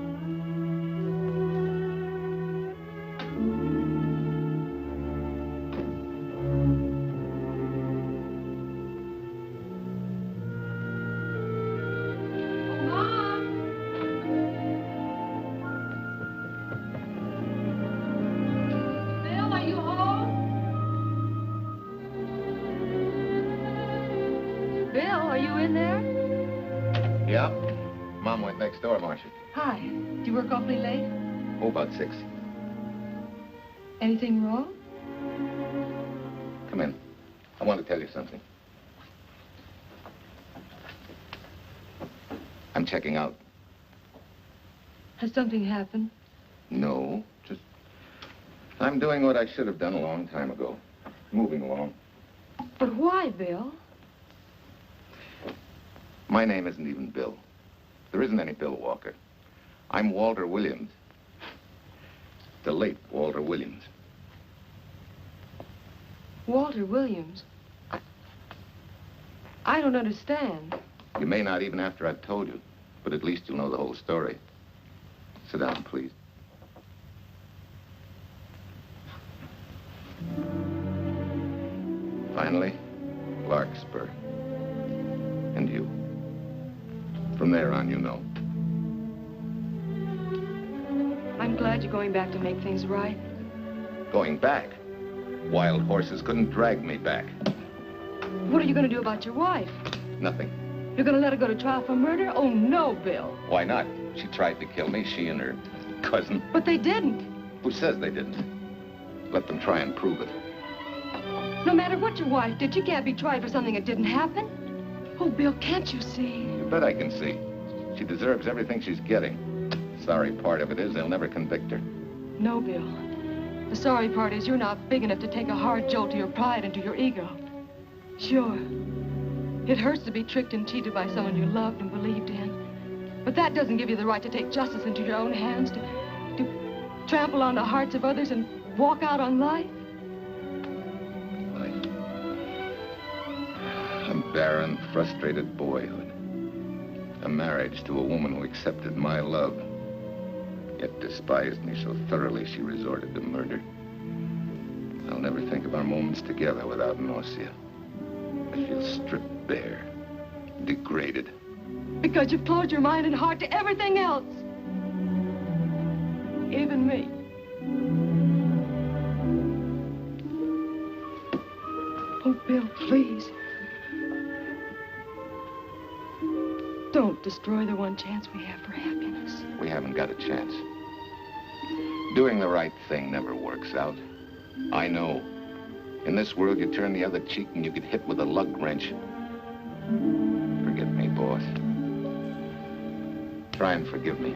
Next door, Marcia. Hi. Do you work awfully late? Oh, about 6. Anything wrong? Come in. I want to tell you something. I'm checking out. Has something happened? No, just... I'm doing what I should have done a long time ago. Moving along. But why, Bill? My name isn't even Bill. There isn't any Bill Walker. I'm Walter Williams. The late Walter Williams. Walter Williams? I don't understand. You may not even after I've told you, but at least you'll know the whole story. Sit down, please. Finally, Larkspur. And you. From there on, you know. I'm glad you're going back to make things right. Going back? Wild horses couldn't drag me back. What are you going to do about your wife? Nothing. You're going to let her go to trial for murder? Oh, no, Bill. Why not? She tried to kill me, she and her cousin. But they didn't. Who says they didn't? Let them try and prove it. No matter what your wife did, you can't be tried for something that didn't happen. Oh, Bill, can't you see? You bet I can see. She deserves everything she's getting. Sorry part of it is they'll never convict her. No, Bill. The sorry part is you're not big enough to take a hard jolt to your pride and to your ego. Sure. It hurts to be tricked and cheated by someone you loved and believed in. But that doesn't give you the right to take justice into your own hands, to trample on the hearts of others and walk out on life. A barren, frustrated boyhood. A marriage to a woman who accepted my love, yet despised me so thoroughly she resorted to murder. I'll never think of our moments together without nausea. I feel stripped bare, degraded. Because you've closed your mind and heart to everything else. Even me. Oh, Bill, please. Don't destroy the one chance we have for happiness. We haven't got a chance. Doing the right thing never works out. I know. In this world, you turn the other cheek and you get hit with a lug wrench. Forgive me, boss. Try and forgive me.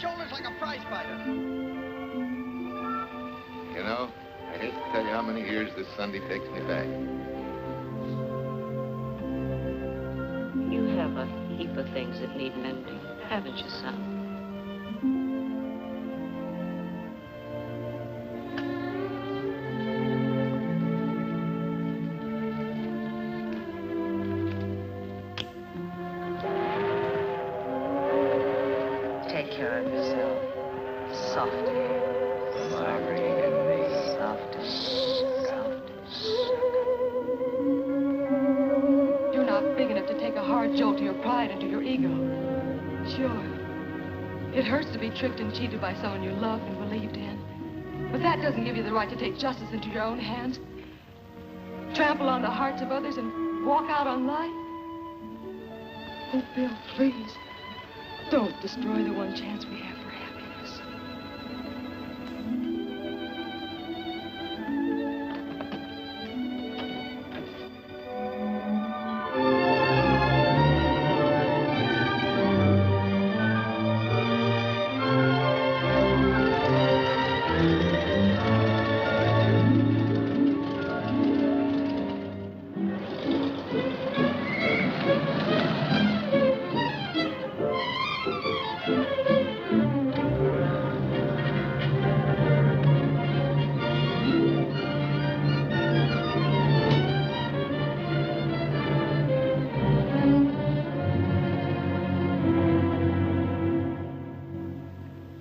Shoulders like a prize fighter. You know, I hate to tell you how many years this Sunday takes me back. You have a heap of things that need mending, haven't you, son? Take care of yourself. Softly. You're not big enough to take a hard jolt to your pride and to your ego. Sure. It hurts to be tricked and cheated by someone you loved and believed in. But that doesn't give you the right to take justice into your own hands, trample on the hearts of others, and walk out on life. Oh, Bill, please. Don't destroy the one chance we have for happiness.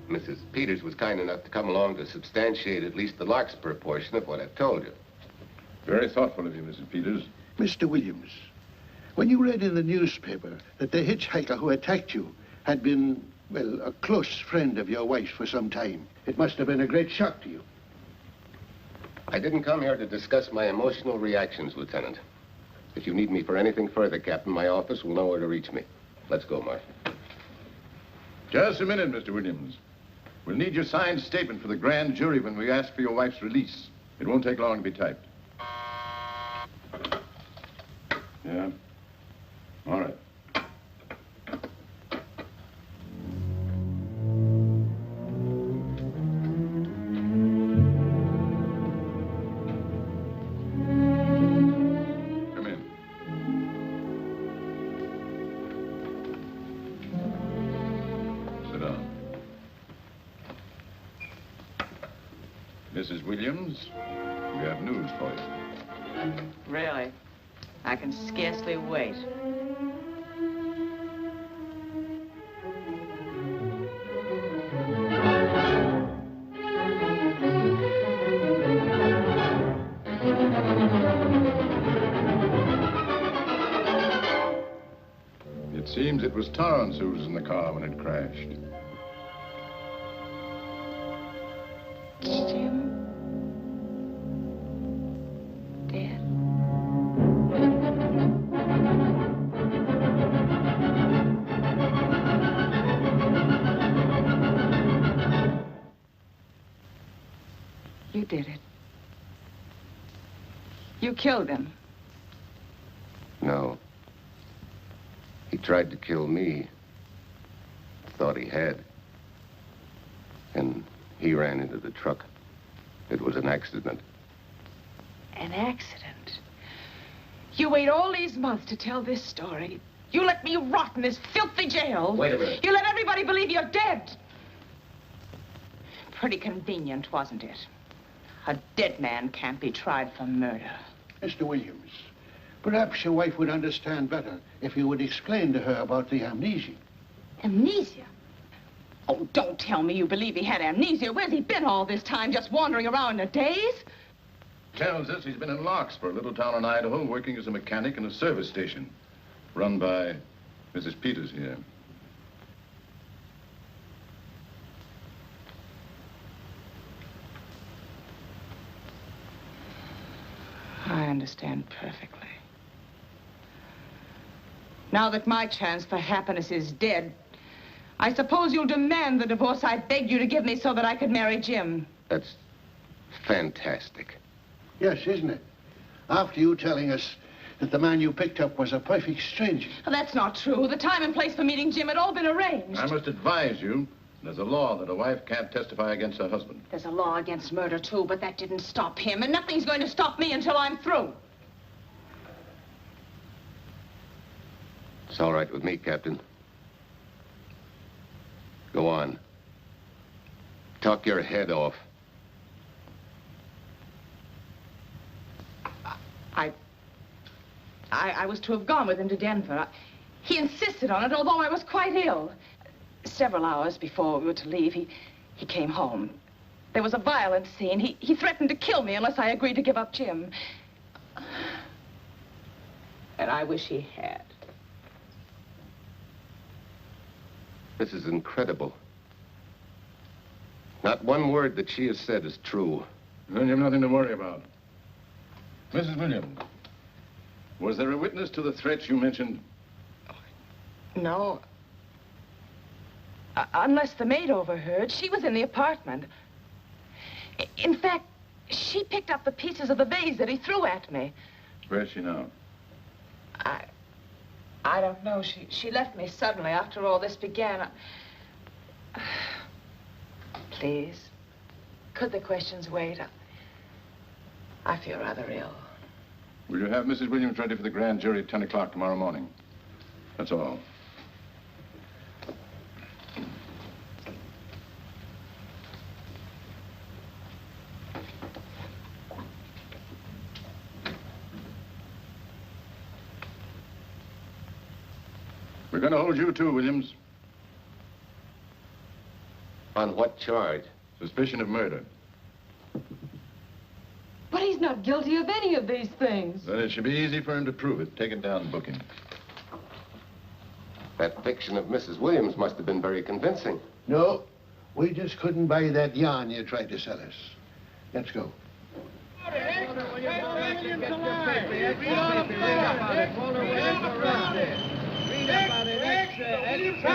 Mrs. Peters was kind enough to come along to substantiate at least the Larkspur portion of what I've told you. Very thoughtful of you, Mrs. Peters. Mr. Williams, when you read in the newspaper that the hitchhiker who attacked you had been, well, a close friend of your wife's for some time, it must have been a great shock to you. I didn't come here to discuss my emotional reactions, Lieutenant. If you need me for anything further, Captain, my office will know where to reach me. Let's go, Mark. Just a minute, Mr. Williams. We'll need your signed statement for the grand jury when we ask for your wife's release. It won't take long to be typed. Yeah? All right. Come in. Sit down. Mrs. Williams, we have news for you. Really? I can scarcely wait. It seems it was Torrance who was in the car when it crashed. Jim? Dead? You did it. You killed him. No. He tried to kill me. Thought he had. And he ran into the truck. It was an accident. An accident? You wait all these months to tell this story. You let me rot in this filthy jail. Wait a minute. You let everybody believe you're dead. Pretty convenient, wasn't it? A dead man can't be tried for murder. Mr. Williams, perhaps your wife would understand better if you would explain to her about the amnesia. Amnesia? Oh, don't tell me you believe he had amnesia. Where's he been all this time, just wandering around in a daze? Tells us he's been in Larkspur, a little town in Idaho, working as a mechanic in a service station, run by Mrs. Peters here. I understand perfectly. Now that my chance for happiness is dead, I suppose you'll demand the divorce I begged you to give me so that I could marry Jim. That's fantastic. Yes, isn't it? After you telling us that the man you picked up was a perfect stranger. Well, that's not true. The time and place for meeting Jim had all been arranged. I must advise you, there's a law that a wife can't testify against her husband. There's a law against murder, too, but that didn't stop him, and nothing's going to stop me until I'm through. It's all right with me, Captain. Go on. Talk your head off. I was to have gone with him to Denver. He insisted on it, although I was quite ill. Several hours before we were to leave, he came home. There was a violent scene. He threatened to kill me unless I agreed to give up Jim. And I wish he had. This is incredible. Not one word that she has said is true. Then you have nothing to worry about. Mrs. Williams, was there a witness to the threats you mentioned? No. Unless the maid overheard. She was in the apartment. In fact, she picked up the pieces of the vase that he threw at me. Where's she now? I don't know. She left me suddenly after all this began. Please, could the questions wait? I feel rather ill. Will you have Mrs. Williams ready for the grand jury at 10 o'clock tomorrow morning? That's all. We're going to hold you too, Williams. On what charge? Suspicion of murder. But he's not guilty of any of these things. Then it should be easy for him to prove it. Take it down and book him. That fiction of Mrs. Williams must have been very convincing. No, we just couldn't buy that yarn you tried to sell us. Let's go.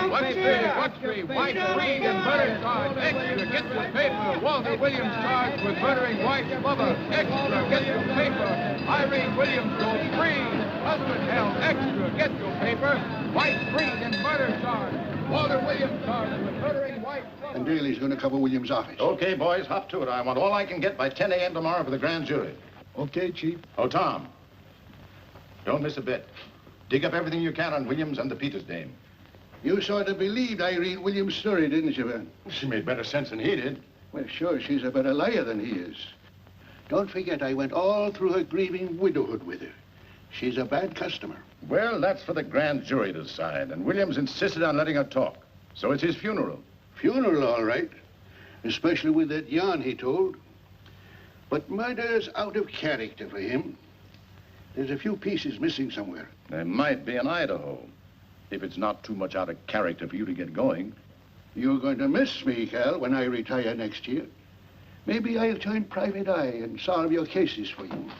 What's the white freed and murder charge? Extra, get your paper. Walter Williams charged with murdering wife's lover. Extra, get your paper. Irene Williams goes free. Husband held. Extra, get your paper. White freed and murder charge. Walter Williams charged with murdering wife's lover. And Daly's going to cover Williams' office. Okay, boys, hop to it. I want all I can get by 10 a.m. tomorrow for the grand jury. Okay, Chief. Oh, Tom, don't miss a bit. Dig up everything you can on Williams and the Peters dame. You sort of believed Irene Williams' story, didn't you, Ben? She made better sense than he did. Well, sure, she's a better liar than he is. Don't forget, I went all through her grieving widowhood with her. She's a bad customer. Well, that's for the grand jury to decide, and Williams insisted on letting her talk. So it's his funeral. Funeral, all right. Especially with that yarn he told. But murder's out of character for him. There's a few pieces missing somewhere. There might be in Idaho, if it's not too much out of character for you to get going. You're going to miss me, Cal, when I retire next year. Maybe I'll join Private Eye and solve your cases for you.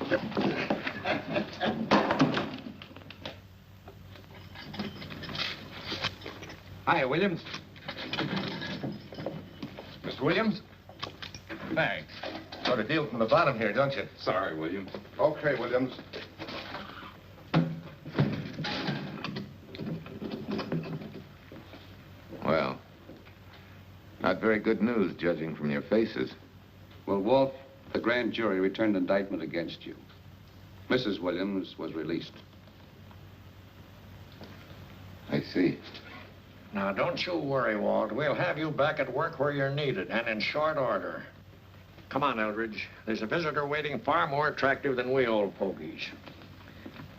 Hi, Williams. Mr. Williams? Thanks. Got a deal from the bottom here, don't you? Sorry, Williams. Okay, Williams. Well, not very good news, judging from your faces. Well, Walt, the grand jury returned indictment against you. Mrs. Williams was released. I see. Now, don't you worry, Walt. We'll have you back at work where you're needed, and in short order. Come on, Eldridge. There's a visitor waiting far more attractive than we old fogies.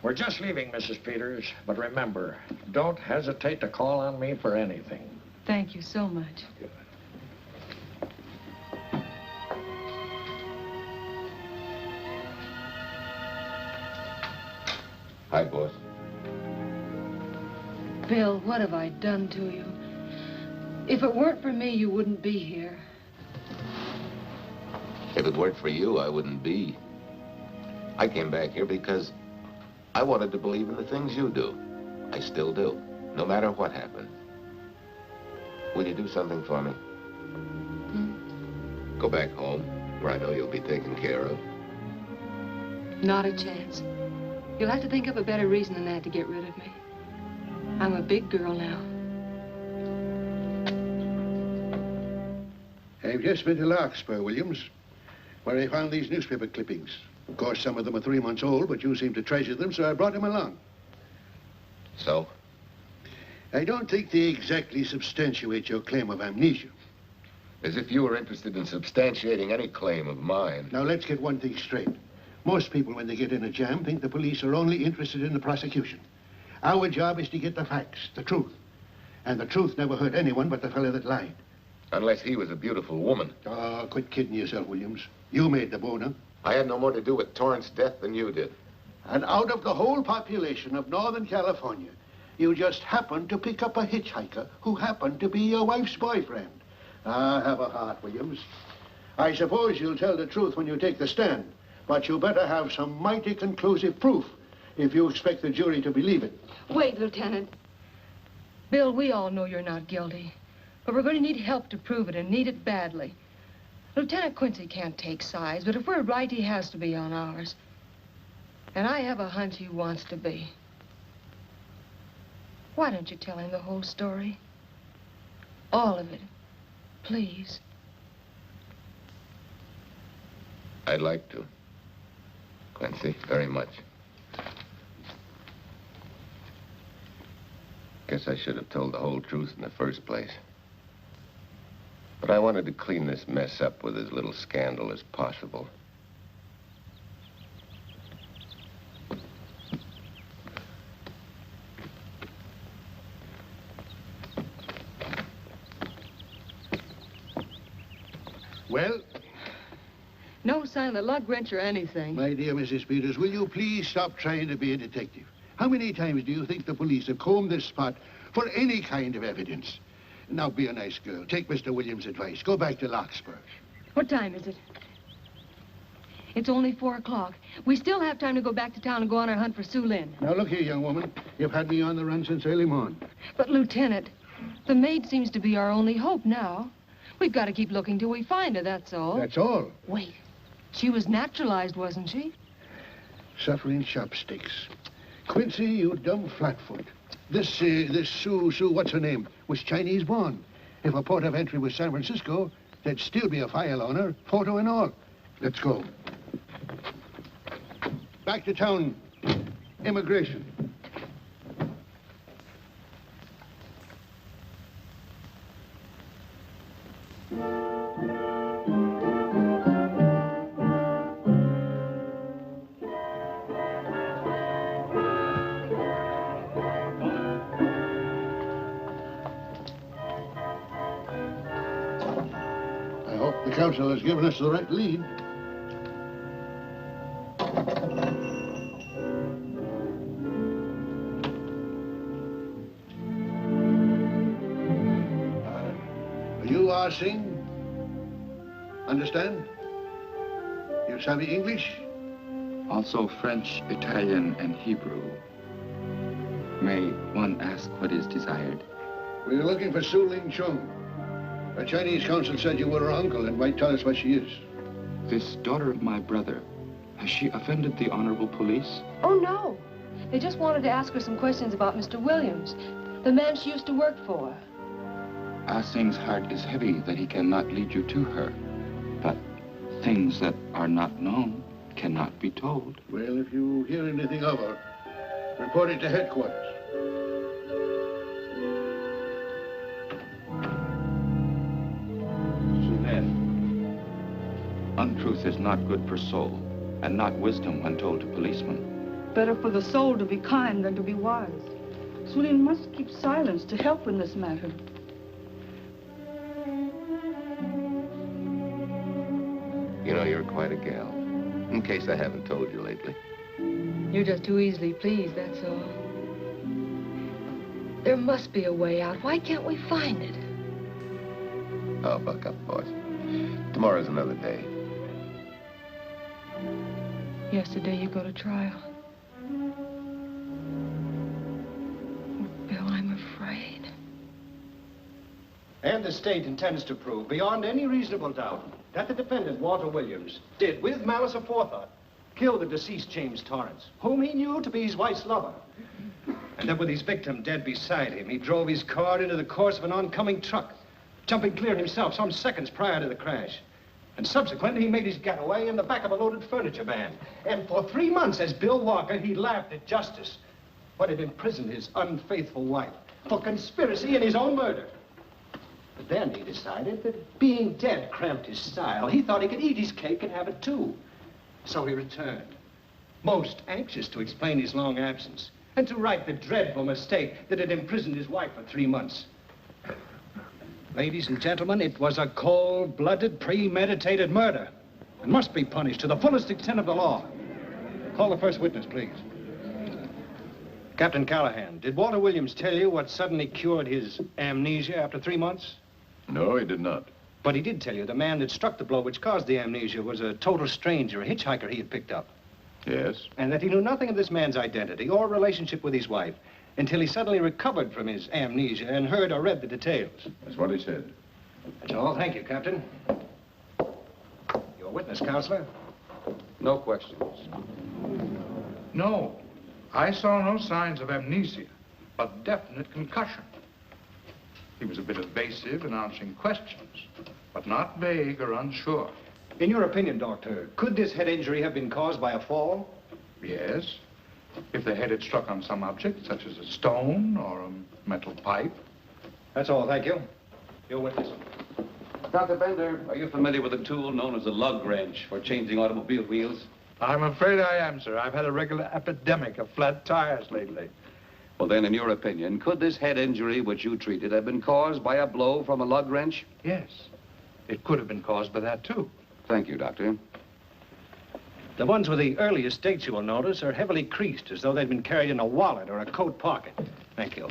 We're just leaving, Mrs. Peters, but remember, don't hesitate to call on me for anything. Thank you so much. Hi, boss. Bill, what have I done to you? If it weren't for me, you wouldn't be here. If it weren't for you, I wouldn't be. I came back here because I wanted to believe in the things you do. I still do, no matter what happened. Will you do something for me? Go back home, where I know you'll be taken care of. Not a chance. You'll have to think up a better reason than that to get rid of me. I'm a big girl now. I've just been to Larkspur, Williams, where I found these newspaper clippings. Of course, some of them are 3 months old, but you seem to treasure them, so I brought them along. So? I don't think they exactly substantiate your claim of amnesia. As if you were interested in substantiating any claim of mine. Now, let's get one thing straight. Most people, when they get in a jam, think the police are only interested in the prosecution. Our job is to get the facts, the truth. And the truth never hurt anyone but the fellow that lied. Unless he was a beautiful woman. Oh, quit kidding yourself, Williams. You made the boner. I had no more to do with Torrance's death than you did. And out of the whole population of Northern California, you just happened to pick up a hitchhiker who happened to be your wife's boyfriend. Ah, have a heart, Williams. I suppose you'll tell the truth when you take the stand, but you better have some mighty conclusive proof if you expect the jury to believe it. Wait, Lieutenant. Bill, we all know you're not guilty, but we're going to need help to prove it, and need it badly. Lieutenant Quincy can't take sides, but if we're right, he has to be on ours. And I have a hunch he wants to be. Why don't you tell him the whole story? All of it. Please. I'd like to. Quincy, very much. Guess I should have told the whole truth in the first place. But I wanted to clean this mess up with as little scandal as possible. Well? No sign of lug wrench or anything. My dear Mrs. Peters, will you please stop trying to be a detective? How many times do you think the police have combed this spot for any kind of evidence? Now, be a nice girl. Take Mr. Williams' advice. Go back to Larkspur. What time is it? It's only 4 o'clock. We still have time to go back to town and go on our hunt for Sue Lynn. Now, look here, young woman. You've had me on the run since early morning. But, Lieutenant, the maid seems to be our only hope now. We've got to keep looking till we find her, that's all. That's all? Wait. She was naturalized, wasn't she? Suffering chopsticks. Quincy, you dumb flatfoot. This Sue, what's her name, was Chinese born. If a port of entry was San Francisco, there'd still be a file on her, photo and all. Let's go. Back to town. Immigration. The council has given us the right lead. You are sing? Understand? You savvy English? Also French, Italian, and Hebrew. May one ask what is desired? We're looking for Su Ling Chung. The Chinese consul said you were her uncle and might tell us what she is. This daughter of my brother, has she offended the honorable police? Oh, no. They just wanted to ask her some questions about Mr. Williams, the man she used to work for. Ah Sing's heart is heavy that he cannot lead you to her. But things that are not known cannot be told. Well, if you hear anything of her, report it to headquarters. Untruth is not good for soul, and not wisdom when told to policemen. Better for the soul to be kind than to be wise. Su Ling must keep silence to help in this matter. You know, you're quite a gal. In case I haven't told you lately. You're just too easily pleased, that's all. There must be a way out. Why can't we find it? Oh, buck up, boys. Tomorrow's another day. Yesterday you go to trial. Oh, Bill, I'm afraid. And the state intends to prove, beyond any reasonable doubt, that the defendant, Walter Williams, did, with malice aforethought, kill the deceased James Torrance, whom he knew to be his wife's lover. And that with his victim dead beside him, he drove his car into the course of an oncoming truck, jumping clear himself some seconds prior to the crash. And subsequently, he made his getaway in the back of a loaded furniture van. And for 3 months, as Bill Walker, he laughed at justice, but had imprisoned his unfaithful wife for conspiracy in his own murder. But then he decided that being dead cramped his style. He thought he could eat his cake and have it too. So he returned, most anxious to explain his long absence and to right the dreadful mistake that had imprisoned his wife for 3 months. Ladies and gentlemen, it was a cold-blooded, premeditated murder and must be punished to the fullest extent of the law. Call the first witness, please. Captain Callahan, did Walter Williams tell you what suddenly cured his amnesia after 3 months? No, he did not. But he did tell you the man that struck the blow which caused the amnesia was a total stranger, a hitchhiker he had picked up. Yes? And that he knew nothing of this man's identity or relationship with his wife until he suddenly recovered from his amnesia and heard or read the details. That's what he said. That's all. Thank you, Captain. Your witness, Counselor. No questions. No. I saw no signs of amnesia, but definite concussion. He was a bit evasive in answering questions, but not vague or unsure. In your opinion, Doctor, could this head injury have been caused by a fall? Yes. If the head had struck on some object, such as a stone or a metal pipe. That's all, thank you. Your witness. Dr. Bender, are you familiar with a tool known as a lug wrench for changing automobile wheels? I'm afraid I am, sir. I've had a regular epidemic of flat tires lately. Well, then, in your opinion, could this head injury which you treated have been caused by a blow from a lug wrench? Yes. It could have been caused by that, too. Thank you, Doctor. The ones with the earliest dates, you will notice, are heavily creased, as though they'd been carried in a wallet or a coat pocket. Thank you.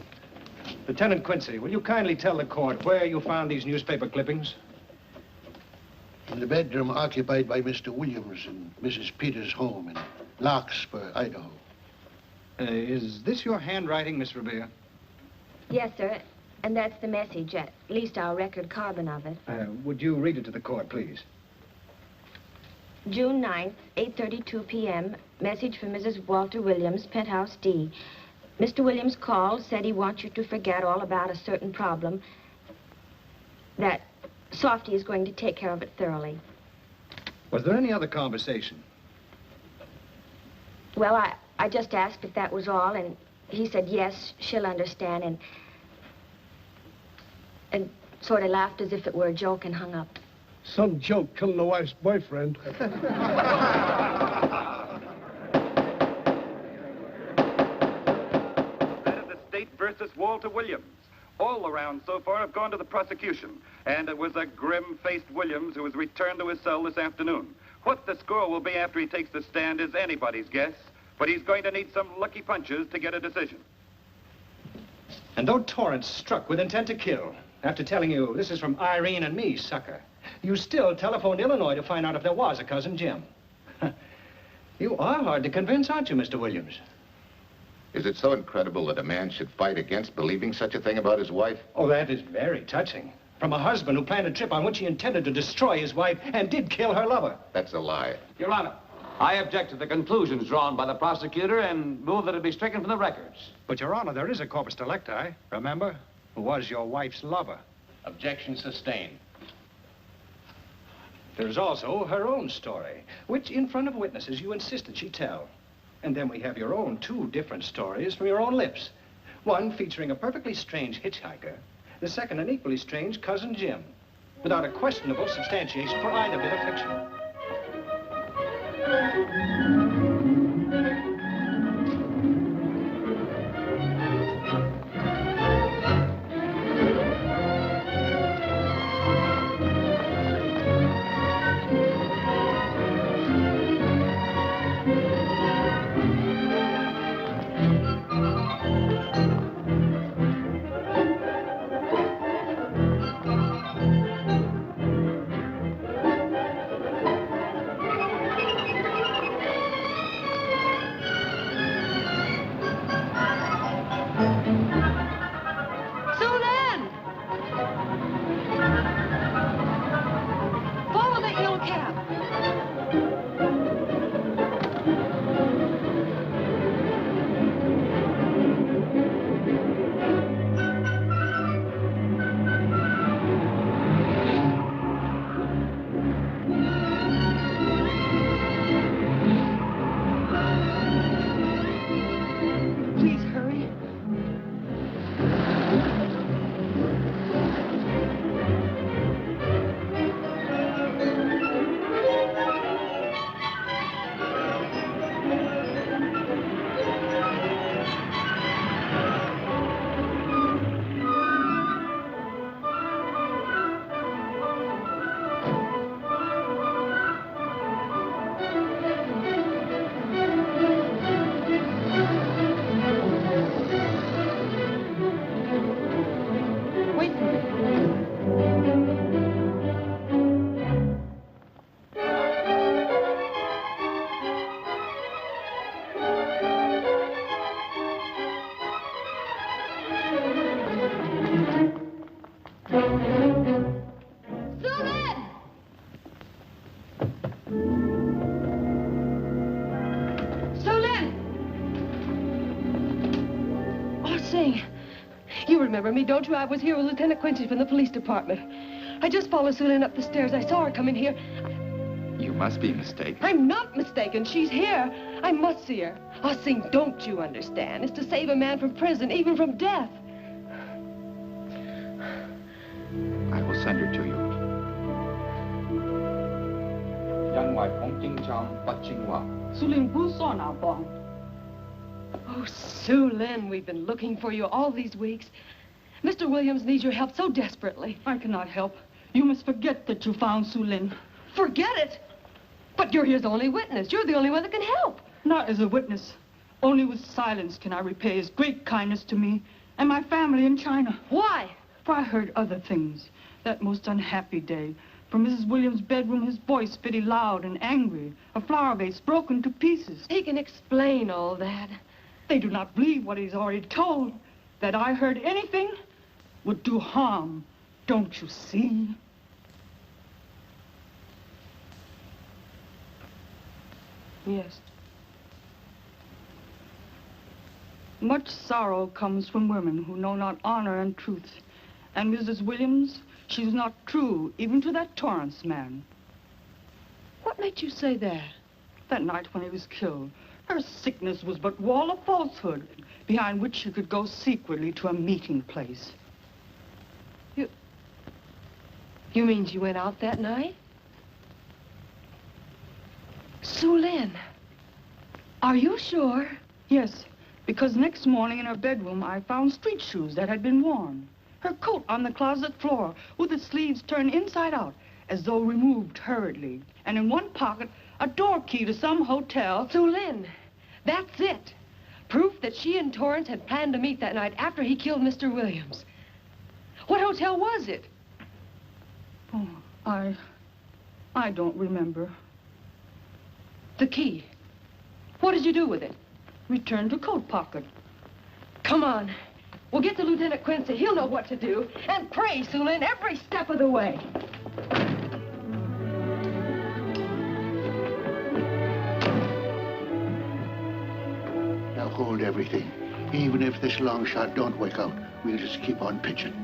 Lieutenant Quincy, will you kindly tell the court where you found these newspaper clippings? In the bedroom occupied by Mr. Williams in Mrs. Peters' home in Larkspur, Idaho. Is this your handwriting, Miss Revere? Yes, sir. And that's the message, at least our record carbon of it. Would you read it to the court, please? June 9th, 8:32 p.m. Message from Mrs. Walter Williams, Penthouse D. Mr. Williams called, said he wants you to forget all about a certain problem, that Softy is going to take care of it thoroughly. Was there any other conversation? Well, I just asked if that was all, and he said, yes, she'll understand, and sort of laughed as if it were a joke and hung up. Some joke killing the wife's boyfriend. That is the state versus Walter Williams. All the rounds so far have gone to the prosecution. And it was a grim-faced Williams who was returned to his cell this afternoon. What the score will be after he takes the stand is anybody's guess, but he's going to need some lucky punches to get a decision. And though Torrance struck with intent to kill, after telling you this is from Irene and me, sucker, you still telephoned Illinois to find out if there was a cousin Jim. You are hard to convince, aren't you, Mr. Williams? Is it so incredible that a man should fight against believing such a thing about his wife? Oh, that is very touching. From a husband who planned a trip on which he intended to destroy his wife and did kill her lover. That's a lie. Your Honor, I object to the conclusions drawn by the prosecutor and move that it be stricken from the records. But, Your Honor, there is a corpus delicti, remember? Who was your wife's lover. Objection sustained. There's also her own story, which in front of witnesses you insisted she tell. And then we have your own two different stories from your own lips. One featuring a perfectly strange hitchhiker, the second an equally strange cousin Jim, without a questionable substantiation for either bit of fiction. You remember me, don't you? I was here with Lieutenant Quincy from the police department. I just followed Sulin up the stairs. I saw her coming here. You must be mistaken. I'm not mistaken. She's here. I must see her. Ah, Sing, don't you understand? It's to save a man from prison, even from death. I will send her to you. Oh, Sulin, we've been looking for you all these weeks. Mr. Williams needs your help so desperately. I cannot help. You must forget that you found Sulin. Forget it? But you're his only witness. You're the only one that can help. Not as a witness. Only with silence can I repay his great kindness to me and my family in China. Why? For I heard other things. That most unhappy day. From Mrs. Williams' bedroom, his voice very loud and angry. A flower vase broken to pieces. He can explain all that. They do not believe what he's already told. That I heard anything would do harm. Don't you see? Yes. Much sorrow comes from women who know not honor and truth. And Mrs. Williams, she was not true, even to that Torrance man. What made you say that? That night when he was killed, her sickness was but wall of falsehood, behind which she could go secretly to a meeting place. You mean she went out that night? Sulin, are you sure? Yes, because next morning in her bedroom I found street shoes that had been worn. Her coat on the closet floor with the sleeves turned inside out, as though removed hurriedly. And in one pocket, a door key to some hotel. Sue Lynn, that's it. Proof that she and Torrance had planned to meet that night after he killed Mr. Williams. What hotel was it? Oh, I don't remember. The key. What did you do with it? Returned to coat pocket. Come on. We'll get to Lieutenant Quincy. He'll know what to do. And pray, Sue Lynn, every step of the way. Now hold everything. Even if this long shot don't work out, we'll just keep on pitching.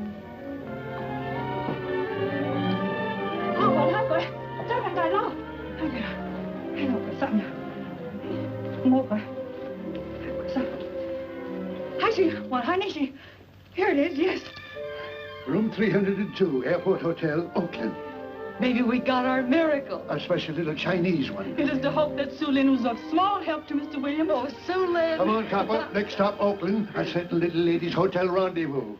Here it is, yes. Room 302, Airport Hotel, Oakland. Maybe we got our miracle. A special little Chinese one. It is to hope that Sue Lynn was of small help to Mr. Williams. Oh, Sue Lynn. Come on, Copper. Next stop, Oakland. I sent a little ladies' hotel rendezvous.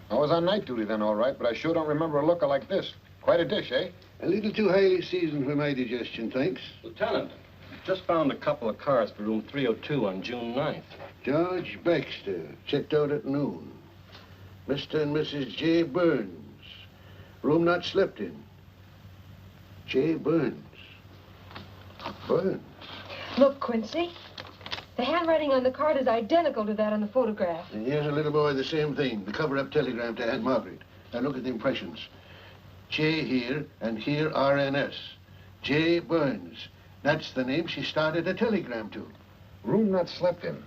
I was on night duty then, all right, but I sure don't remember a looker like this. Quite a dish, eh? A little too highly seasoned for my digestion, thanks. Lieutenant, just found a couple of cars for room 302 on June 9th. George Baxter, checked out at noon. Mr. and Mrs. J. Burns. Room not slept in. J. Burns. Burns. Look, Quincy. The handwriting on the card is identical to that on the photograph. And here's a little boy, the same thing. The cover-up telegram to Aunt Margaret. Now look at the impressions. J here, and here RNS. J. Burns. That's the name she started a telegram to. Room not slept in.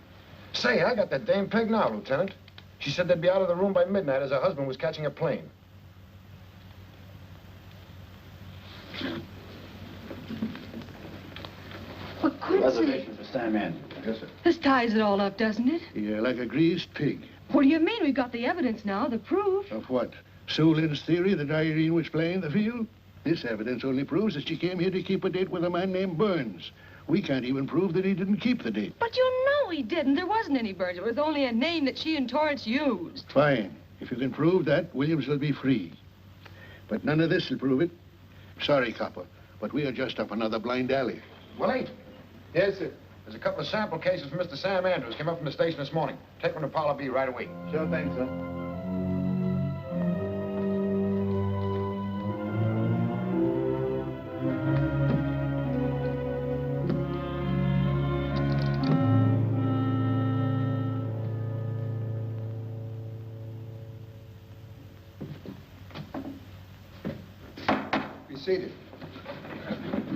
Say, I got that dame pegged now, Lieutenant. She said they'd be out of the room by midnight as her husband was catching a plane. But Quincy... Reservation for Sam Andrews. Yes, sir. This ties it all up, doesn't it? Yeah, like a greased pig. What do you mean? We've got the evidence now, the proof. Of what? Sue Lynn's theory that Irene was playing the field? This evidence only proves that she came here to keep a date with a man named Burns. We can't even prove that he didn't keep the date. But you know he didn't. There wasn't any Burns. It was only a name that she and Torrance used. Fine. If you can prove that, Williams will be free. But none of this will prove it. Sorry, Copper, but we are just up another blind alley. Willie? Yes, sir. There's a couple of sample cases for Mr. Sam Andrews. Came up from the station this morning. Take them to Parlor B right away. Sure thing, sir. Be seated.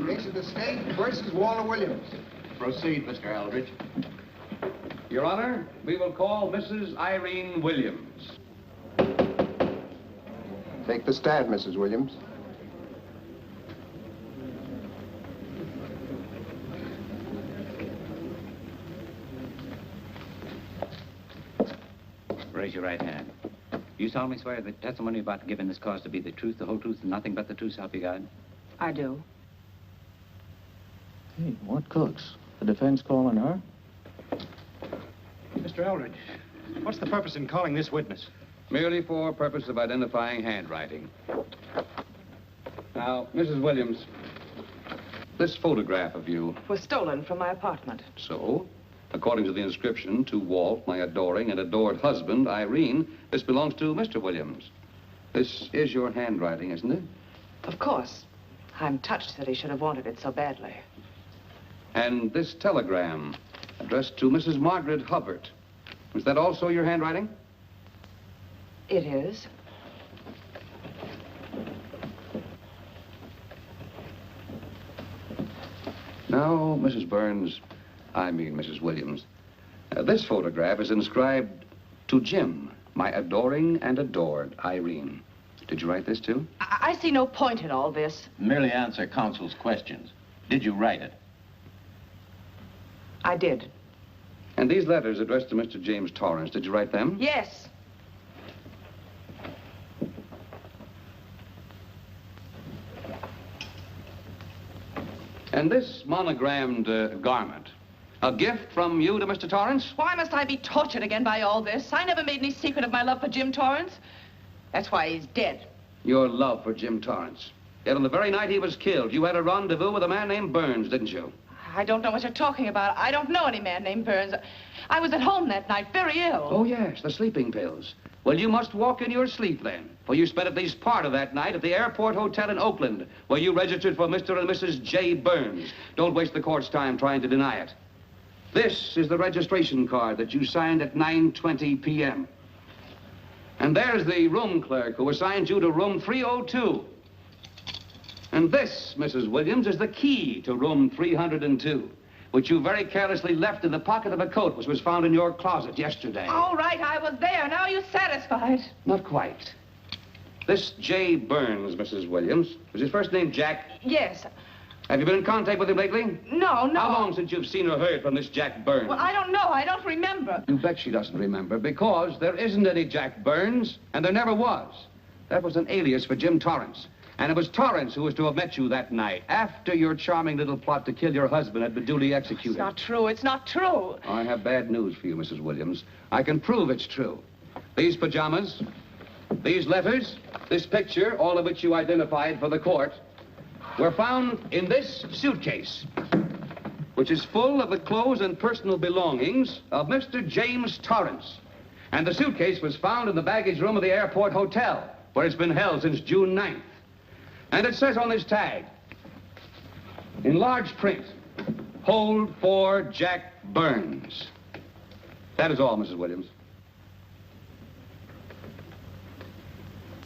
Case of the state versus Walter Williams. Proceed, Mr. Eldridge. Your Honor, we will call Mrs. Irene Williams. Take the stand, Mrs. Williams. Raise your right hand. You solemnly swear that testimony about giving this cause to be the truth, the whole truth, and nothing but the truth, so help you God? I do. Hey, what cooks? The defense calling her? Mr. Eldridge, what's the purpose in calling this witness? Merely for purpose of identifying handwriting. Now, Mrs. Williams, this photograph of you... Was stolen from my apartment. So, according to the inscription, to Walt, my adoring and adored husband, Irene, this belongs to Mr. Williams. This is your handwriting, isn't it? Of course. I'm touched that he should have wanted it so badly. And this telegram, addressed to Mrs. Margaret Hubbard. Is that also your handwriting? It is. Now, Mrs. Burns, I mean Mrs. Williams, this photograph is inscribed to Jim, my adoring and adored Irene. Did you write this, too? I see no point in all this. Merely answer counsel's questions. Did you write it? I did. And these letters addressed to Mr. James Torrance, did you write them? Yes. And this monogrammed garment, A gift from you to Mr. Torrance? Why must I be tortured again by all this? I never made any secret of my love for Jim Torrance. That's why he's dead. Your love for Jim Torrance. Yet on the very night he was killed, you had a rendezvous with a man named Burns, didn't you? I don't know what you're talking about. I don't know any man named Burns. I was at home that night, very ill. Oh, yes, the sleeping pills. Well, you must walk in your sleep then, for you spent at least part of that night at the airport hotel in Oakland, where you registered for Mr. and Mrs. J. Burns. Don't waste the court's time trying to deny it. This is the registration card that you signed at 9:20 p.m. And there's the room clerk who assigned you to room 302. And this, Mrs. Williams, is the key to room 302, which you very carelessly left in the pocket of a coat which was found in your closet yesterday. All right, I was there. Now you're satisfied. Not quite. This J. Burns, Mrs. Williams, was his first name Jack? Yes. Have you been in contact with him lately? No. How long since you've seen or heard from this Jack Burns? Well, I don't know. I don't remember. You bet she doesn't remember, because there isn't any Jack Burns, and there never was. That was an alias for Jim Torrance. And it was Torrance who was to have met you that night, after your charming little plot to kill your husband had been duly executed. It's not true. It's not true. I have bad news for you, Mrs. Williams. I can prove it's true. These pajamas, these letters, this picture, all of which you identified for the court, were found in this suitcase, which is full of the clothes and personal belongings of Mr. James Torrance. And the suitcase was found in the baggage room of the airport hotel, where it's been held since June 9th. And it says on this tag, in large print, hold for Jack Burns. That is all, Mrs. Williams.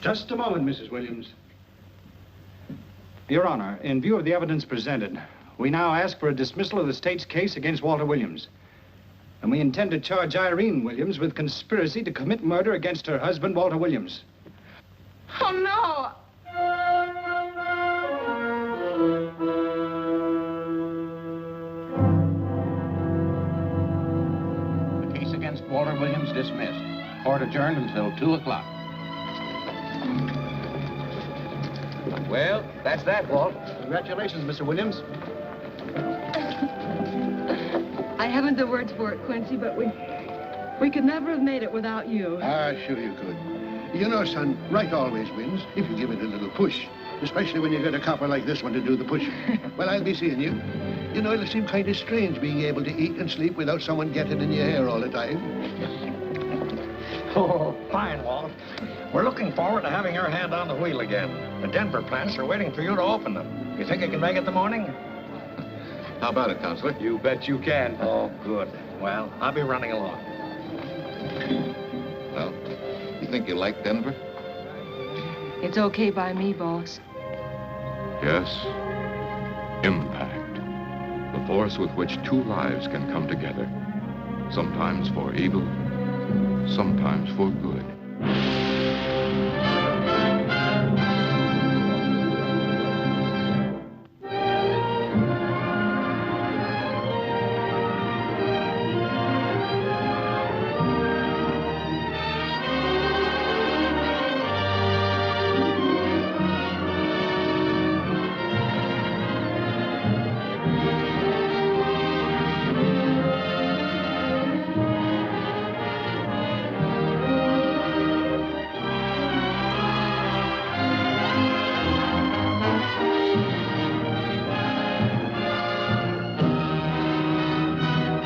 Just a moment, Mrs. Williams. Your Honor, in view of the evidence presented, we now ask for a dismissal of the state's case against Walter Williams. And we intend to charge Irene Williams with conspiracy to commit murder against her husband, Walter Williams. Oh, no. The case against Walter Williams dismissed. Court adjourned until 2 o'clock. Well, that's that, Walt. Congratulations, Mr. Williams. I haven't the words for it, Quincy, but we could never have made it without you. Ah, sure you could. You know, son, right always wins if you give it a little push, especially when you get a copper like this one to do the pushing. Well, I'll be seeing you. You know, it'll seem kind of strange being able to eat and sleep without someone getting in your hair all the time. Oh, fine, Walt. We're looking forward to having your hand on the wheel again. The Denver plants are waiting for you to open them. You think you can make it the morning? How about it, Counselor? You bet you can. Oh, good. Well, I'll be running along. Well, you think you like Denver? It's okay by me, boss. Yes. Impact. The force with which two lives can come together. Sometimes for evil, sometimes for good.